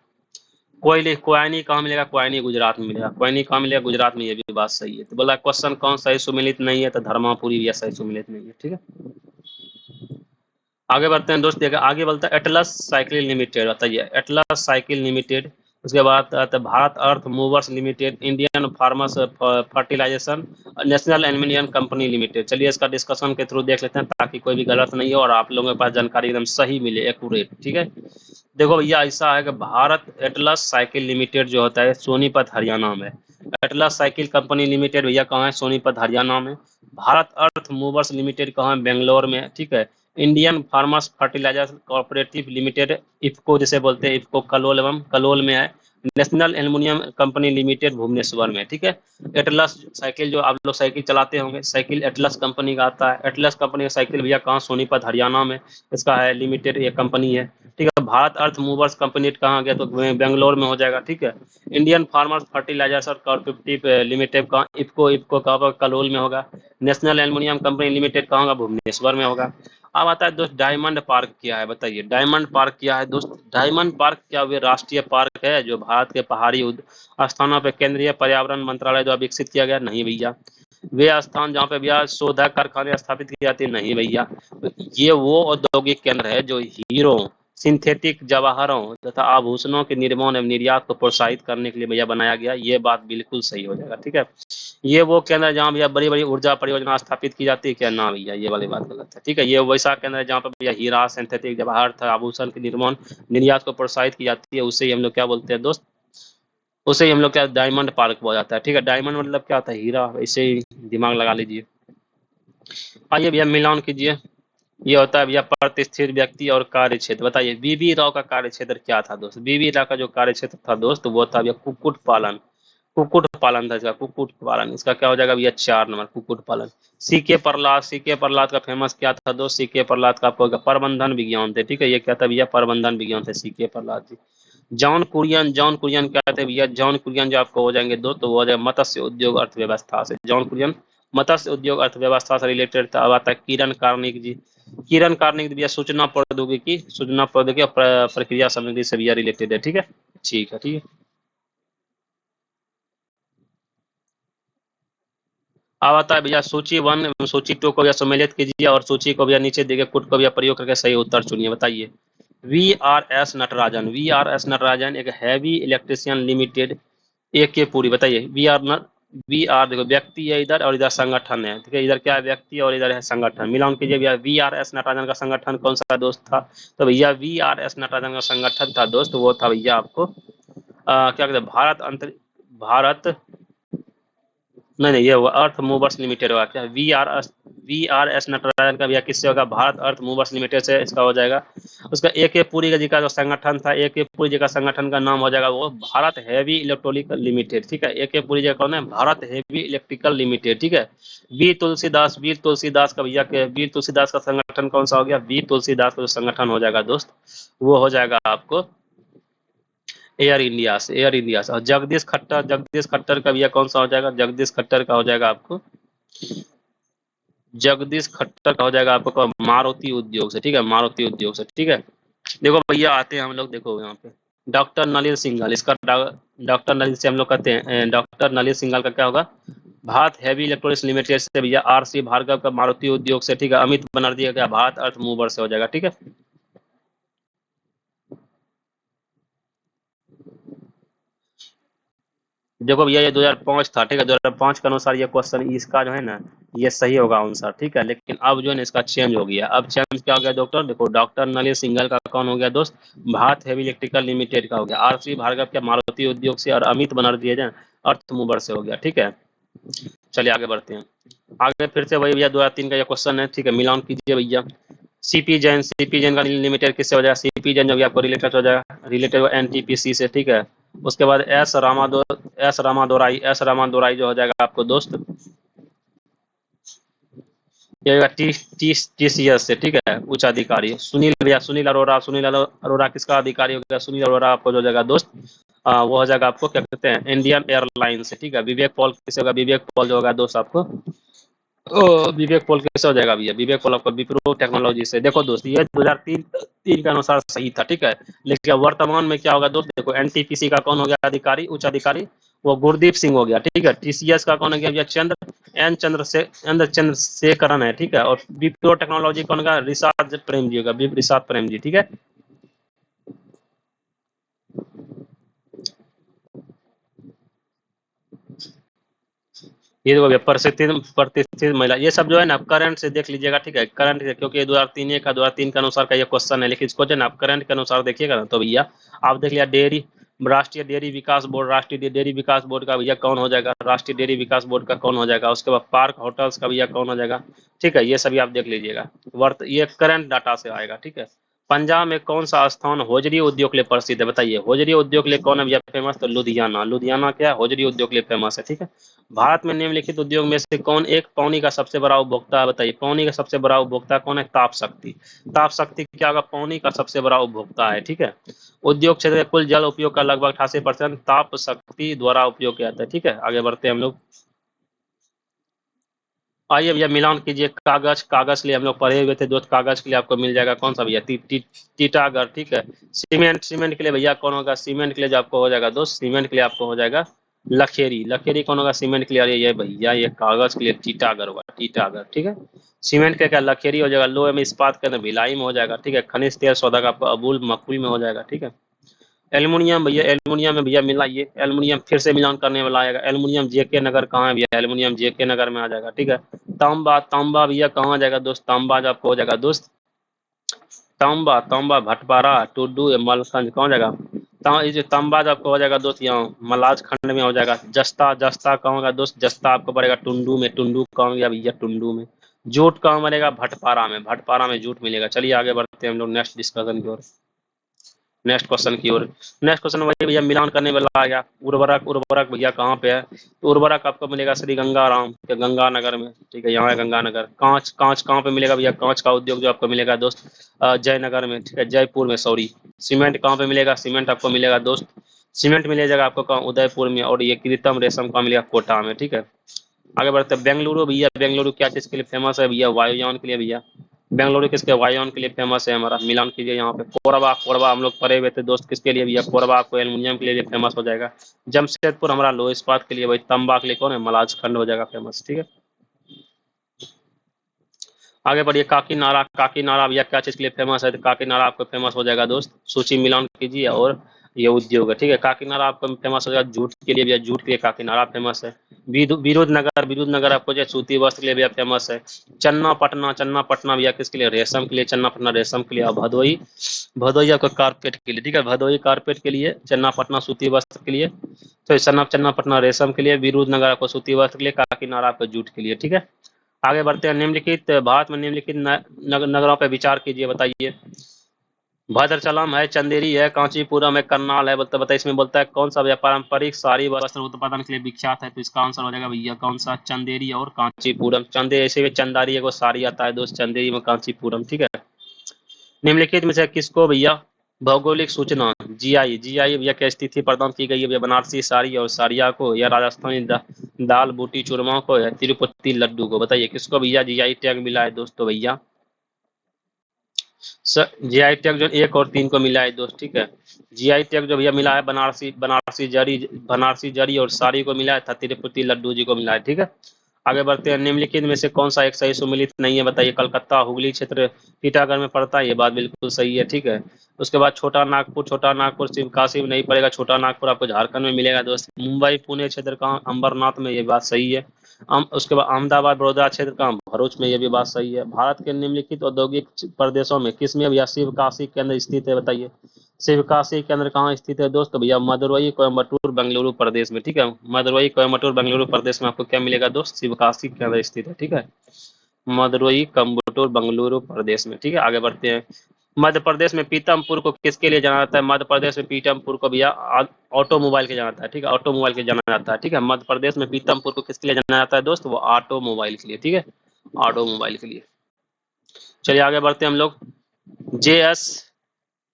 कोयनी कहाँ मिलेगा? कोयनी गुजरात में मिलेगा। कोयनी कहाँ मिलेगा? गुजरात में, ये भी बात सही है। तो बोला क्वेश्चन कौन सही सुमेलित नहीं है, तो धर्मापुरी भी सही सुमेलित नहीं है, ठीक है। आगे बढ़ते हैं दोस्त। देखिए आगे बोलता है एटलस साइकिल लिमिटेड, बताइए। एटलस साइकिल लिमिटेड, उसके बाद आता है Bharat earth movers limited, Indian farmers fertilization, national aluminium company limited. चलिए इसका डिस्कशन के थ्रू देख लेते हैं, ताकि कोई भी गलत नहीं हो और आप लोगों के पास जानकारी एकदम सही मिले, एक्यूरेट, ठीक है। देखो भैया ऐसा है कि भारत एटलस साइकिल लिमिटेड जो होता है सोनीपत हरियाणा में। एटलस साइकिल कंपनी लिमिटेड भैया कहाँ है? सोनीपत हरियाणा में। भारत अर्थ मूवर्स लिमिटेड कहाँ है? बेंगलोर में, ठीक है। Indian farmers fertiliser cooperative limited, IFFCO जिसे बोलते हैं, इफको कलोल में है। National aluminium company limited Bhubaneswar में, ठीक है। एटलस साइकिल जो आप लोग साइकिल चलाते होंगे, साइकिल एटलस कंपनी का आता है। एटलस कंपनी का साइकिल भैया कहाँ? सोनीपत हरियाणा में इसका है लिमिटेड, ये कंपनी है, ठीक है। भारत अर्थ मूवर्स कंपनी कहाँ गया? तो बेंगलोर में हो जाएगा, ठीक है। Indian farmers fertiliser cooperative limited कहाँ? इफको कहाँ? कलोल में होगा। नेशनल एल्युमिनियम कंपनी लिमिटेड कहाँ होगा? भुवनेश्वर में होगा। अब आता है दोस्त डायमंड पार्क क्या है, बताइए। डायमंड पार्क क्या है दोस्त? डायमंड पार्क क्या वे राष्ट्रीय पार्क है जो भारत के पहाड़ी स्थानों पर केंद्रीय पर्यावरण मंत्रालय द्वारा विकसित किया गया? नहीं भैया। वे स्थान जहाँ पे भैया शोधक कारखाने स्थापित की जाती है? नहीं भैया। ये वो औद्योगिक केंद्र है जो हीरो, सिंथेटिक जवाहरों तथा आभूषणों के निर्माण एवं निर्यात को प्रोत्साहित करने के लिए भैया बनाया गया। ये बात बिल्कुल सही हो जाएगा, ठीक है। ये वो केंद्र है जहाँ भैया बड़ी बड़ी ऊर्जा परियोजना स्थापित की जाती है क्या? ना भैया, ये वाली बात गलत है, ठीक है। ये वैसा केंद्र है जहाँ पर भैया हीरा, सिंथेटिक जवाहर तथा आभूषण के निर्माण निर्यात को प्रोत्साहित की जाती है। उसे ही हम लोग क्या बोलते हैं दोस्त? उसे ही हम लोग क्या डायमंड पार्क बोला जाता है, ठीक है। डायमंड मतलब क्या होता है? हीरा, ऐसे ही दिमाग लगा लीजिए। आइए भैया मिलान कीजिए। ये होता है भैया प्रतिष्ठित व्यक्ति और कार्य क्षेत्र। बताइए बीबी राव का कार्य क्षेत्र क्या था दोस्त? बीबी राव का जो कार्य क्षेत्र था दोस्त, वो था भैया कुक्कुट पालन। कुक्कुट पालन था इसका, कुक्कुट पालन। इसका क्या हो जाएगा भैया? 4 नंबर, कुक्कुट पालन। सीके प्रहलाद का फेमस क्या था दोस्त? सीके प्रहलाद का आपको प्रबंधन विज्ञान थे, ठीक है। ये क्या था भैया? प्रबंधन विज्ञान थे सीके प्रहलाद जी। जॉन कुरियन क्या थे भैया? जॉन कुरियन जो आपको हो जाएंगे दो, तो वो हो जाएगा मत्स्य उद्योग अर्थव्यवस्था से। जॉन कुरियन मत्स्य उद्योग अर्थव्यवस्था से रिलेटेड था। अब आता है किरण कार्निक जी। किरण कार्निक भैया सूचना प्रौद्योगिकी और प्रक्रिया सामग्री से भैया रिलेटेड है, ठीक है। ठीक है, ठीक है। अब आता है भैया सूची 1 एवं सूची 2 को भैया सम्मिलित कीजिए और सूची को भैया नीचे दिए गए कुट को भैया प्रयोग करके सही उत्तर चुनिए। बताइए। वी आर एस नटराजन एक हैवी इलेक्ट्रिशियन लिमिटेड, एक के पूरी। बताइए वी आर देखो व्यक्ति है इधर और इधर संगठन है, ठीक है। इधर क्या है? व्यक्ति और इधर है संगठन। मिलान कीजिए भैया। वी आर एस नटराजन का संगठन कौन सा दोस्त था? तो भैया वी आर एस नटराजन का संगठन था दोस्त, वो था भैया आपको क्या कहते हैं, भारत, नहीं ये होगा अर्थ मूवर्स लिमिटेड होगा क्या, वी आर एस नटराजन का भैया किससे होगा, भारत अर्थ मूवर्स लिमिटेड से इसका हो जाएगा। उसका ए पुरी का जी का जो संगठन था, ए पुरी जी का संगठन का नाम हो जाएगा वो भारत हैवी इलेक्ट्रॉनिक लिमिटेड, ठीक है। ए पुरी जी का कौन है, भारत हैवी इलेक्ट्रिकल लिमिटेड, ठीक है। वीर तुलसीदास का भैया के, वीर तुलसीदास का संगठन कौन सा हो गया, वीर तुलसीदास का जो संगठन हो जाएगा दोस्त, वो हो जाएगा आपको एयर इंडिया से। और जगदीश खट्टर का भैया कौन सा हो जाएगा, जगदीश खट्टर का हो जाएगा आपको, जगदीश खट्टर का हो जाएगा आपको मारुति उद्योग से, ठीक है, मारुति उद्योग से, ठीक है। देखो भैया आते हैं हम लोग, देखो यहाँ पे डॉक्टर नलिन सिंघल, डॉक्टर नलिन से हम लोग कहते हैं, डॉक्टर नलिन सिंघल का क्या होगा, भारत हैवी इलेक्ट्रॉनिक्स लिमिटेड से भैया, आर सी भार्गव का मारुति उद्योग से, ठीक है। अमित बनर्जी का क्या, भारत अर्थ मूवर से हो जाएगा, ठीक है। देखो भैया ये 2005 था, ठीक है, 2005 के अनुसार ये क्वेश्चन इसका जो है ना, ये सही होगा आंसर, ठीक है। लेकिन अब जो है ना इसका चेंज हो गया, अब चेंज क्या हो गया डॉक्टर, देखो डॉक्टर नलिन सिंघल का कौन हो गया दोस्त, भारत हेवी इलेक्ट्रिकल लिमिटेड का हो गया, आर सी भार्गव के मारुति उद्योग से, और अमित बनर्जी है अर्थ मूवर से हो गया, ठीक है। चलिए आगे बढ़ते हैं। आगे फिर से वही भैया 2003 का ये क्वेश्चन है, ठीक है, मिलान कीजिए भैया। सीपी जैन का लिमिटेड किससे हो जाएगा, सीपी जैन जो भी आपको रिलेटेड हो जाएगा, रिलेटेड एनटीपीसी से, ठीक है। उसके बाद एस रामादोराई जो हो जाएगा आपको दोस्त, ये टीसीएस से, ठीक है, उच्च अधिकारी। सुनील अरोड़ा किसका अधिकारी हो गया, सुनील अरोड़ा आपको जो हो जाएगा दोस्त, वो हो जाएगा आपको क्या कहते हैं, इंडियन एयरलाइन से, ठीक है। विवेक पॉल किससे होगा, विवेक पॉल जो होगा दोस्त आपको, विवेक पॉल कैसे हो जाएगा भैया, विवेक पॉल आपको विप्रो टेक्नोलॉजी से। देखो दोस्त ये 2003 के अनुसार सही था, ठीक है। लेकिन वर्तमान में क्या होगा दोस्त, देखो एनटीपीसी का कौन हो गया अधिकारी, उच्च अधिकारी, वो गुरदीप सिंह हो गया, ठीक है। टीसीएस का कौन हो गया भैया, चंद्रशेखरन है, ठीक है। और विप्रो टेक्नोलॉजी कौन होगा, रिसार्च प्रेम जी होगा, रिसार्च प्रेम जी, ठीक है। ये देखो प्रतिष्ठित महिला, ये सब जो है ना आप करंट से देख लीजिएगा, ठीक है, करंट से, क्योंकि ये 2003 के अनुसार का ये क्वेश्चन है। लेकिन इसको जो है ना आप करंट के अनुसार देखिएगा ना, तो भैया आप देख लिया डेयरी, राष्ट्रीय डेयरी विकास बोर्ड का भैया कौन हो जाएगा, राष्ट्रीय डेयरी विकास बोर्ड का कौन हो जाएगा। उसके बाद पार्क होटल्स का भैया कौन हो जाएगा, ठीक है। ये सभी आप देख लीजिएगा, ये करंट डाटा से आएगा, ठीक है। पंजाब में कौन सा स्थान होजरी उद्योग के लिए प्रसिद्ध है, बताइए, होजरी उद्योग के लिए कौन है भैया फेमस, तो लुधियाना क्या है, होजरी उद्योग के लिए फेमस है, ठीक है। भारत में निम्नलिखित उद्योग में से कौन एक पानी का सबसे बड़ा उपभोक्ता है, बताइए, पानी का सबसे बड़ा उपभोक्ता कौन है, ताप शक्ति क्या होगा, पानी का सबसे बड़ा उपभोक्ता है, ठीक है। उद्योग क्षेत्र के कुल जल उपयोग का लगभग 88% ताप शक्ति द्वारा उपयोग किया जाता है, ठीक है। आगे बढ़ते हैं हम लोग, आइए भैया मिलान कीजिए, कागज के लिए हम लोग पढ़े हुए थे दोस्त, कागज के लिए आपको मिल जाएगा कौन सा भैया, टीटागढ़, ठीक है। सीमेंट के लिए भैया कौन होगा, सीमेंट के लिए जो आपको हो जाएगा दोस्त, सीमेंट के लिए आपको हो जाएगा लखेरी कौन होगा सीमेंट के लिए, अरे ये भैया ये कागज के लिए टीटागढ़ होगा, टीटागढ़, ठीक है। सीमेंट का क्या लखेरी हो जाएगा, लोहे में इस्पात का भिलाई में हो जाएगा, ठीक है। खनिज तेल सौदा का आपको अबुल मकुई में हो जाएगा, ठीक है। एल्युमिनियम में भैया मिला, ये एल्युमिनियम फिर से मिलान करने वाला आएगा, एल्युमिनियम जेके नगर कहाँ है भैया, एल्युमिनियम जेके नगर में आ जाएगा, ठीक है। तांबा भैया कहाँ आ जाएगा दोस्त, तांबा जो आपको हो जाएगा दोस्त, तांबा भटपारा टुड्डू या मलखंड कहाँ हो जाएगा, ये जो तांबा जो आपको हो जाएगा दोस्त यहाँ मलाज खंड में हो जाएगा। जस्ता कहाँ होगा दोस्त, जस्ता आपको पड़ेगा टुंडू में, टुंडू कहाँ हो गया भैया, टुंडू में। जूट कहाँ मिलेगा, भटपारा में जूट मिलेगा। चलिए आगे बढ़ते हैं हम लोग नेक्स्ट डिस्कशन की ओर, नेक्स्ट क्वेश्चन वही भैया मिलान करने वाला आ गया। उर्वरक भैया कहाँ पे है, तो उर्वरक आपको मिलेगा श्री गंगाराम के गंगानगर में, ठीक है, यहाँ है गंगानगर। कांच कहाँ पे मिलेगा भैया, कांच का उद्योग जो आपको मिलेगा दोस्त जयनगर में, ठीक है, जयपुर में, सॉरी। सीमेंट कहाँ पे मिलेगा, सीमेंट आपको मिलेगा दोस्त, सीमेंट मिल जाएगा आपको कहाँ, उदयपुर में। और ये कृत्रिम रेशम कहाँ मिलेगा, कोटा में, ठीक है। आगे बढ़ते हैं, बेंगलुरु भैया, बेंगलुरु क्या चीज के लिए फेमस है भैया, वायुयान के लिए भैया। बेंगलुरु किसके, वायुयान के लिए फेमस है हमारा, मिलान कीजिए यहाँ पे। कोरबा हम लोग पढ़े हुए थे दोस्त, किसके लिए भैया, कोरबा आपको एल्युमिनियम के लिए फेमस हो जाएगा। जमशेदपुर हमारा लोह इस्पात के लिए, भाई तंबा के लिए कौन है, मलाज खंड हो जाएगा फेमस, ठीक है। आगे बढ़िए, काकीनाडा भैया क्या चीज के लिए फेमस है, तो काकीनाडा आपको फेमस हो जाएगा दोस्त, सूची मिलान कीजिए। और ये उद्योग है, ठीक है। काकीनाडा आपको फेमस हो जाएगा जूट के लिए, भैया जूट के लिए काकीनाडा फेमस है। विरुद्धनगर आपको जो सूती वस्त्र के लिए भैया फेमस है। चन्ना पटना भैया किसके लिए, रेशम के लिए, चन्ना पटना रेशम के लिए। और भदोई भदोई आपका कारपेट के लिए, ठीक है। भदोई कारपेट के लिए, चन्ना पटना सूती वस्त्र के लिए, तो चन्ना पटना रेशम के लिए, विरुद्धनगर आपको सूती वस्त्र के लिए, काकीनाडा आपको जूट के लिए, ठीक है। आगे बढ़ते हैं। निम्नलिखित भारत में निम्नलिखित नगरों पर विचार कीजिए, बताइए। भद्राचलम है, चंदेरी है, कांचीपुरम है, करनाल है। बताइए इसमें बोलता है कौन सा भैया पारंपरिक साड़ी वस्त्र उत्पादन के लिए विख्यात है, तो इसका आंसर हो जाएगा भैया कौन सा, चंदेरी और कांचीपुरम। चंदेरी ऐसे भी चंदारी को साड़ी आता है दोस्त, चंदेरी में कांचीपुरम, ठीक है। निम्नलिखित में से किसको भैया भौगोलिक सूचना जीआई भैया क्या स्थिति प्रदान की गई है भैया, बनारसी साड़ी और साड़िया को, या राजस्थानी दाल बूटी चूरमा को, या तिरुपति लड्डू को। बताइए किसको भैया जीआई टैग मिला है दोस्तों भैया। सर जीआई टैग जो 1 और 3 को मिला है दोस्त, ठीक है। जीआई टैग जो भैया मिला है बनारसी जरी और साड़ी को मिला था, तिरुपति लड्डू जी को मिला है, ठीक है। आगे बढ़ते हैं। निम्नलिखित में से कौन सा एक सही सुमेलित नहीं है, बताइए। कलकत्ता हुगली क्षेत्र टीटागढ़ में पड़ता है, ये बात बिल्कुल सही है, ठीक है। उसके बाद छोटा नागपुर शिवकाशी में नहीं पड़ेगा, छोटा नागपुर आपको झारखंड में मिलेगा दोस्त। मुंबई पुणे क्षेत्र का अंबरनाथ में, ये बात सही है। उसके बाद अहमदाबाद बड़ौदा क्षेत्र का भरूच में, ये भी बात सही है। भारत के निम्नलिखित औद्योगिक प्रदेशों में किसमें भैया शिवकाशी केंद्र स्थित है, बताइए। शिवकाशी केंद्र कहाँ स्थित है दोस्त, भैया मदुरई कोयम्बटूर बेंगलुरु प्रदेश में, ठीक है। मदुरई कोयम्बटूर बेंगलुरु प्रदेश में आपको क्या मिलेगा दोस्त, शिवकाशी केंद्र स्थित है, ठीक है। मदुरई कोयम्बटूर बेंगलुरु प्रदेश में, ठीक है। आगे बढ़ते हैं। मध्य प्रदेश में पीतमपुर को किसके लिए जाना जाता है, मध्य प्रदेश में पीतमपुर को भैया ऑटोमोबाइल के जाना जाता है, ठीक है। ऑटोमोबाइल के जाना जाता है, ठीक है। मध्य प्रदेश में पीतमपुर को किसके लिए जाना जाता है दोस्त, वो ऑटोमोबाइल के लिए, ठीक है। ऑटोमोबाइल के लिए। चलिए आगे बढ़ते हैं हम लोग। जेएस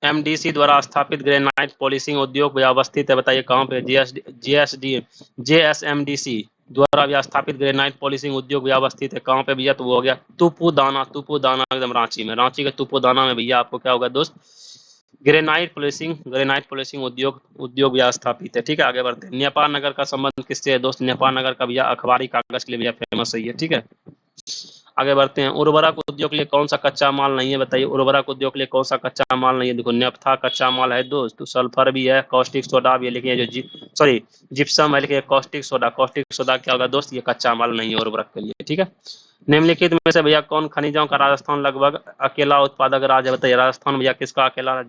एमडीसी द्वारा स्थापित ग्रेनाइट पॉलिशिंग उद्योग व्यवस्थित है, बताइए कहाँ पे। जेएसएमडीसी द्वारा व्यवस्थापित ग्रेनाइट पॉलिशिंग उद्योग व्यवस्थित है, कहाँ पे भैया, तो वो हो गया तुपुदाना एकदम रांची में। रांची के तुपुदाना में भैया आपको क्या होगा दोस्त, ग्रेनाइट पॉलिशिंग उद्योग व्यवस्थापित है, ठीक है। आगे बढ़ते हैं। नेपाल नगर का संबंध किससे है दोस्त, नेपाल नगर का भैया अखबारी कागज के लिए भैया फेमस है, ठीक है। आगे बढ़ते हैं। उर्वरक उद्योग के लिए कौन सा कच्चा माल नहीं है, बताइए। उर्वरक उद्योग के लिए कौन सा कच्चा माल नहीं है, देखो नेफ्था कच्चा माल है दोस्त, तो सल्फर भी है, कॉस्टिक सोडा भी है, लेकिन ये जो जिप्सम है, लेकिन कॉस्टिक सोडा क्या होगा दोस्त, ये कच्चा माल नहीं है उर्वरक के लिए, ठीक है। निम्नलिखित में से भैया कौन खनिजों का राजस्थान लगभग अकेला उत्पादक राज्य है, बताइए। राजस्थान भैया किसका अकेला,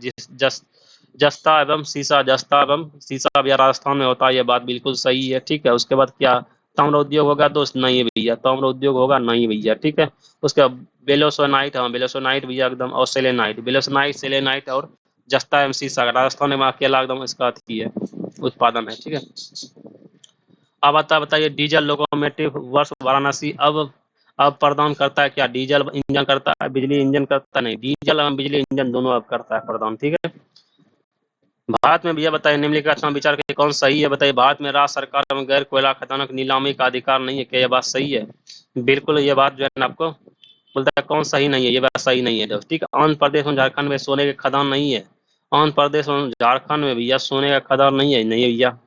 जस्ता एवं सीसा भैया राजस्थान में होता है, ये बात बिल्कुल सही है, ठीक है। उसके बाद क्या ताम्र उद्योग होगा दोस्त, नहीं भैया ताम्र उद्योग होगा नहीं भैया, ठीक है। उसके बाद बेलोसोनाइट, हाँ बेलोसोनाइट भैया एकदम, और सेलेनाइट और जस्ता एवं सीसा राजस्थान में अकेला एकदम इसका अथी है, उत्पादन है, ठीक है। अब बताइए डीजल लोकोमोटिव वर्ष वाराणसी अब प्रदान करता है क्या, डीजल इंजन करता है, बिजली इंजन करता है, नहीं डीजल एवं बिजली इंजन दोनों अब करता है प्रदान, ठीक है। भारत में भैया बताइए निम्नलिखित विचार के कौन सही है, बताइए। भारत में राज्य सरकार में गैर कोयला खदानों की नीलामी का अधिकार नहीं है, क्या यह बात सही है, बिल्कुल ये बात जो है आपको बोलता है कौन सही नहीं है, ये बात सही नहीं है दोस्त, ठीक है। आंध्र प्रदेश और झारखंड में सोने के खदान नहीं है, आंध्र प्रदेश और झारखंड में भैया सोने का खदान नहीं है, नहीं है भैया,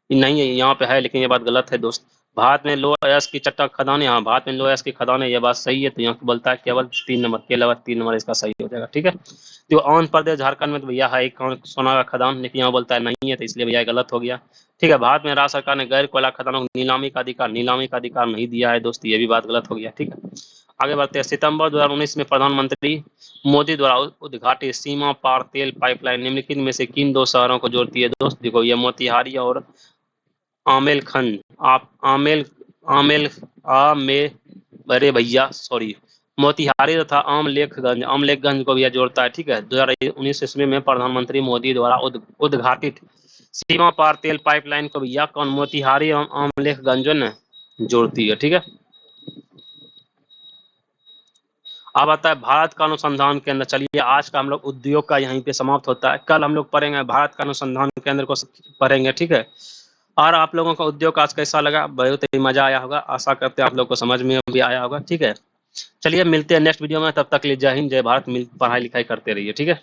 नहीं है, यहाँ पे है, लेकिन ये बात गलत है दोस्त। भारत में लो एस की चट्टा खदान है, हाँ भारत में लो एस की खदान है, ये बात सही है, तो यहाँ बोलता है केवल 3 नंबर इसका सही हो जाएगा, ठीक है। तो आंध्र प्रदेश झारखंड में तो भैया है एक सोना का खदान, लेकिन यहाँ बोलता है नहीं है, तो इसलिए भैया गलत हो गया, ठीक है। भारत में राज्य सरकार ने गैर कोयला खदानों को नीलामी का अधिकार नहीं दिया है दोस्त, ये भी बात गलत हो गया, ठीक है। आगे बढ़ते हैं। सितंबर 2019 में प्रधानमंत्री मोदी द्वारा उद्घाटित सीमा पार तेल पाइपलाइन निम्नलिखित में से किन 2 शहरों को जोड़ती है दोस्त, देखो ये मोतिहारी और आमेलखंड, आप आमेल आमे अरे भैया सॉरी, मोतिहारी तथा आमलेखगंज को भैया जोड़ता है, ठीक है। 2019 ईस्वी में प्रधानमंत्री मोदी द्वारा उद्घाटित सीमा पार तेल पाइपलाइन को भैया कौन, मोतिहारी एवं आमलेखगंज ने जोड़ती है, ठीक है। अब आता है भारत का अनुसंधान केंद्र। चलिए आज का हम लोग उद्योग का यहीं पे समाप्त होता है, कल हम लोग पढ़ेंगे भारत का अनुसंधान केंद्र को पढ़ेंगे, ठीक है। और आप लोगों का उद्योग आज कैसा लगा, बहुत ही मजा आया होगा, आशा करते हैं आप लोग को समझ में भी आया होगा, ठीक है। चलिए मिलते हैं नेक्स्ट वीडियो में, तब तक के लिए जय हिंद जय भारत, पढ़ाई लिखाई करते रहिए, ठीक है।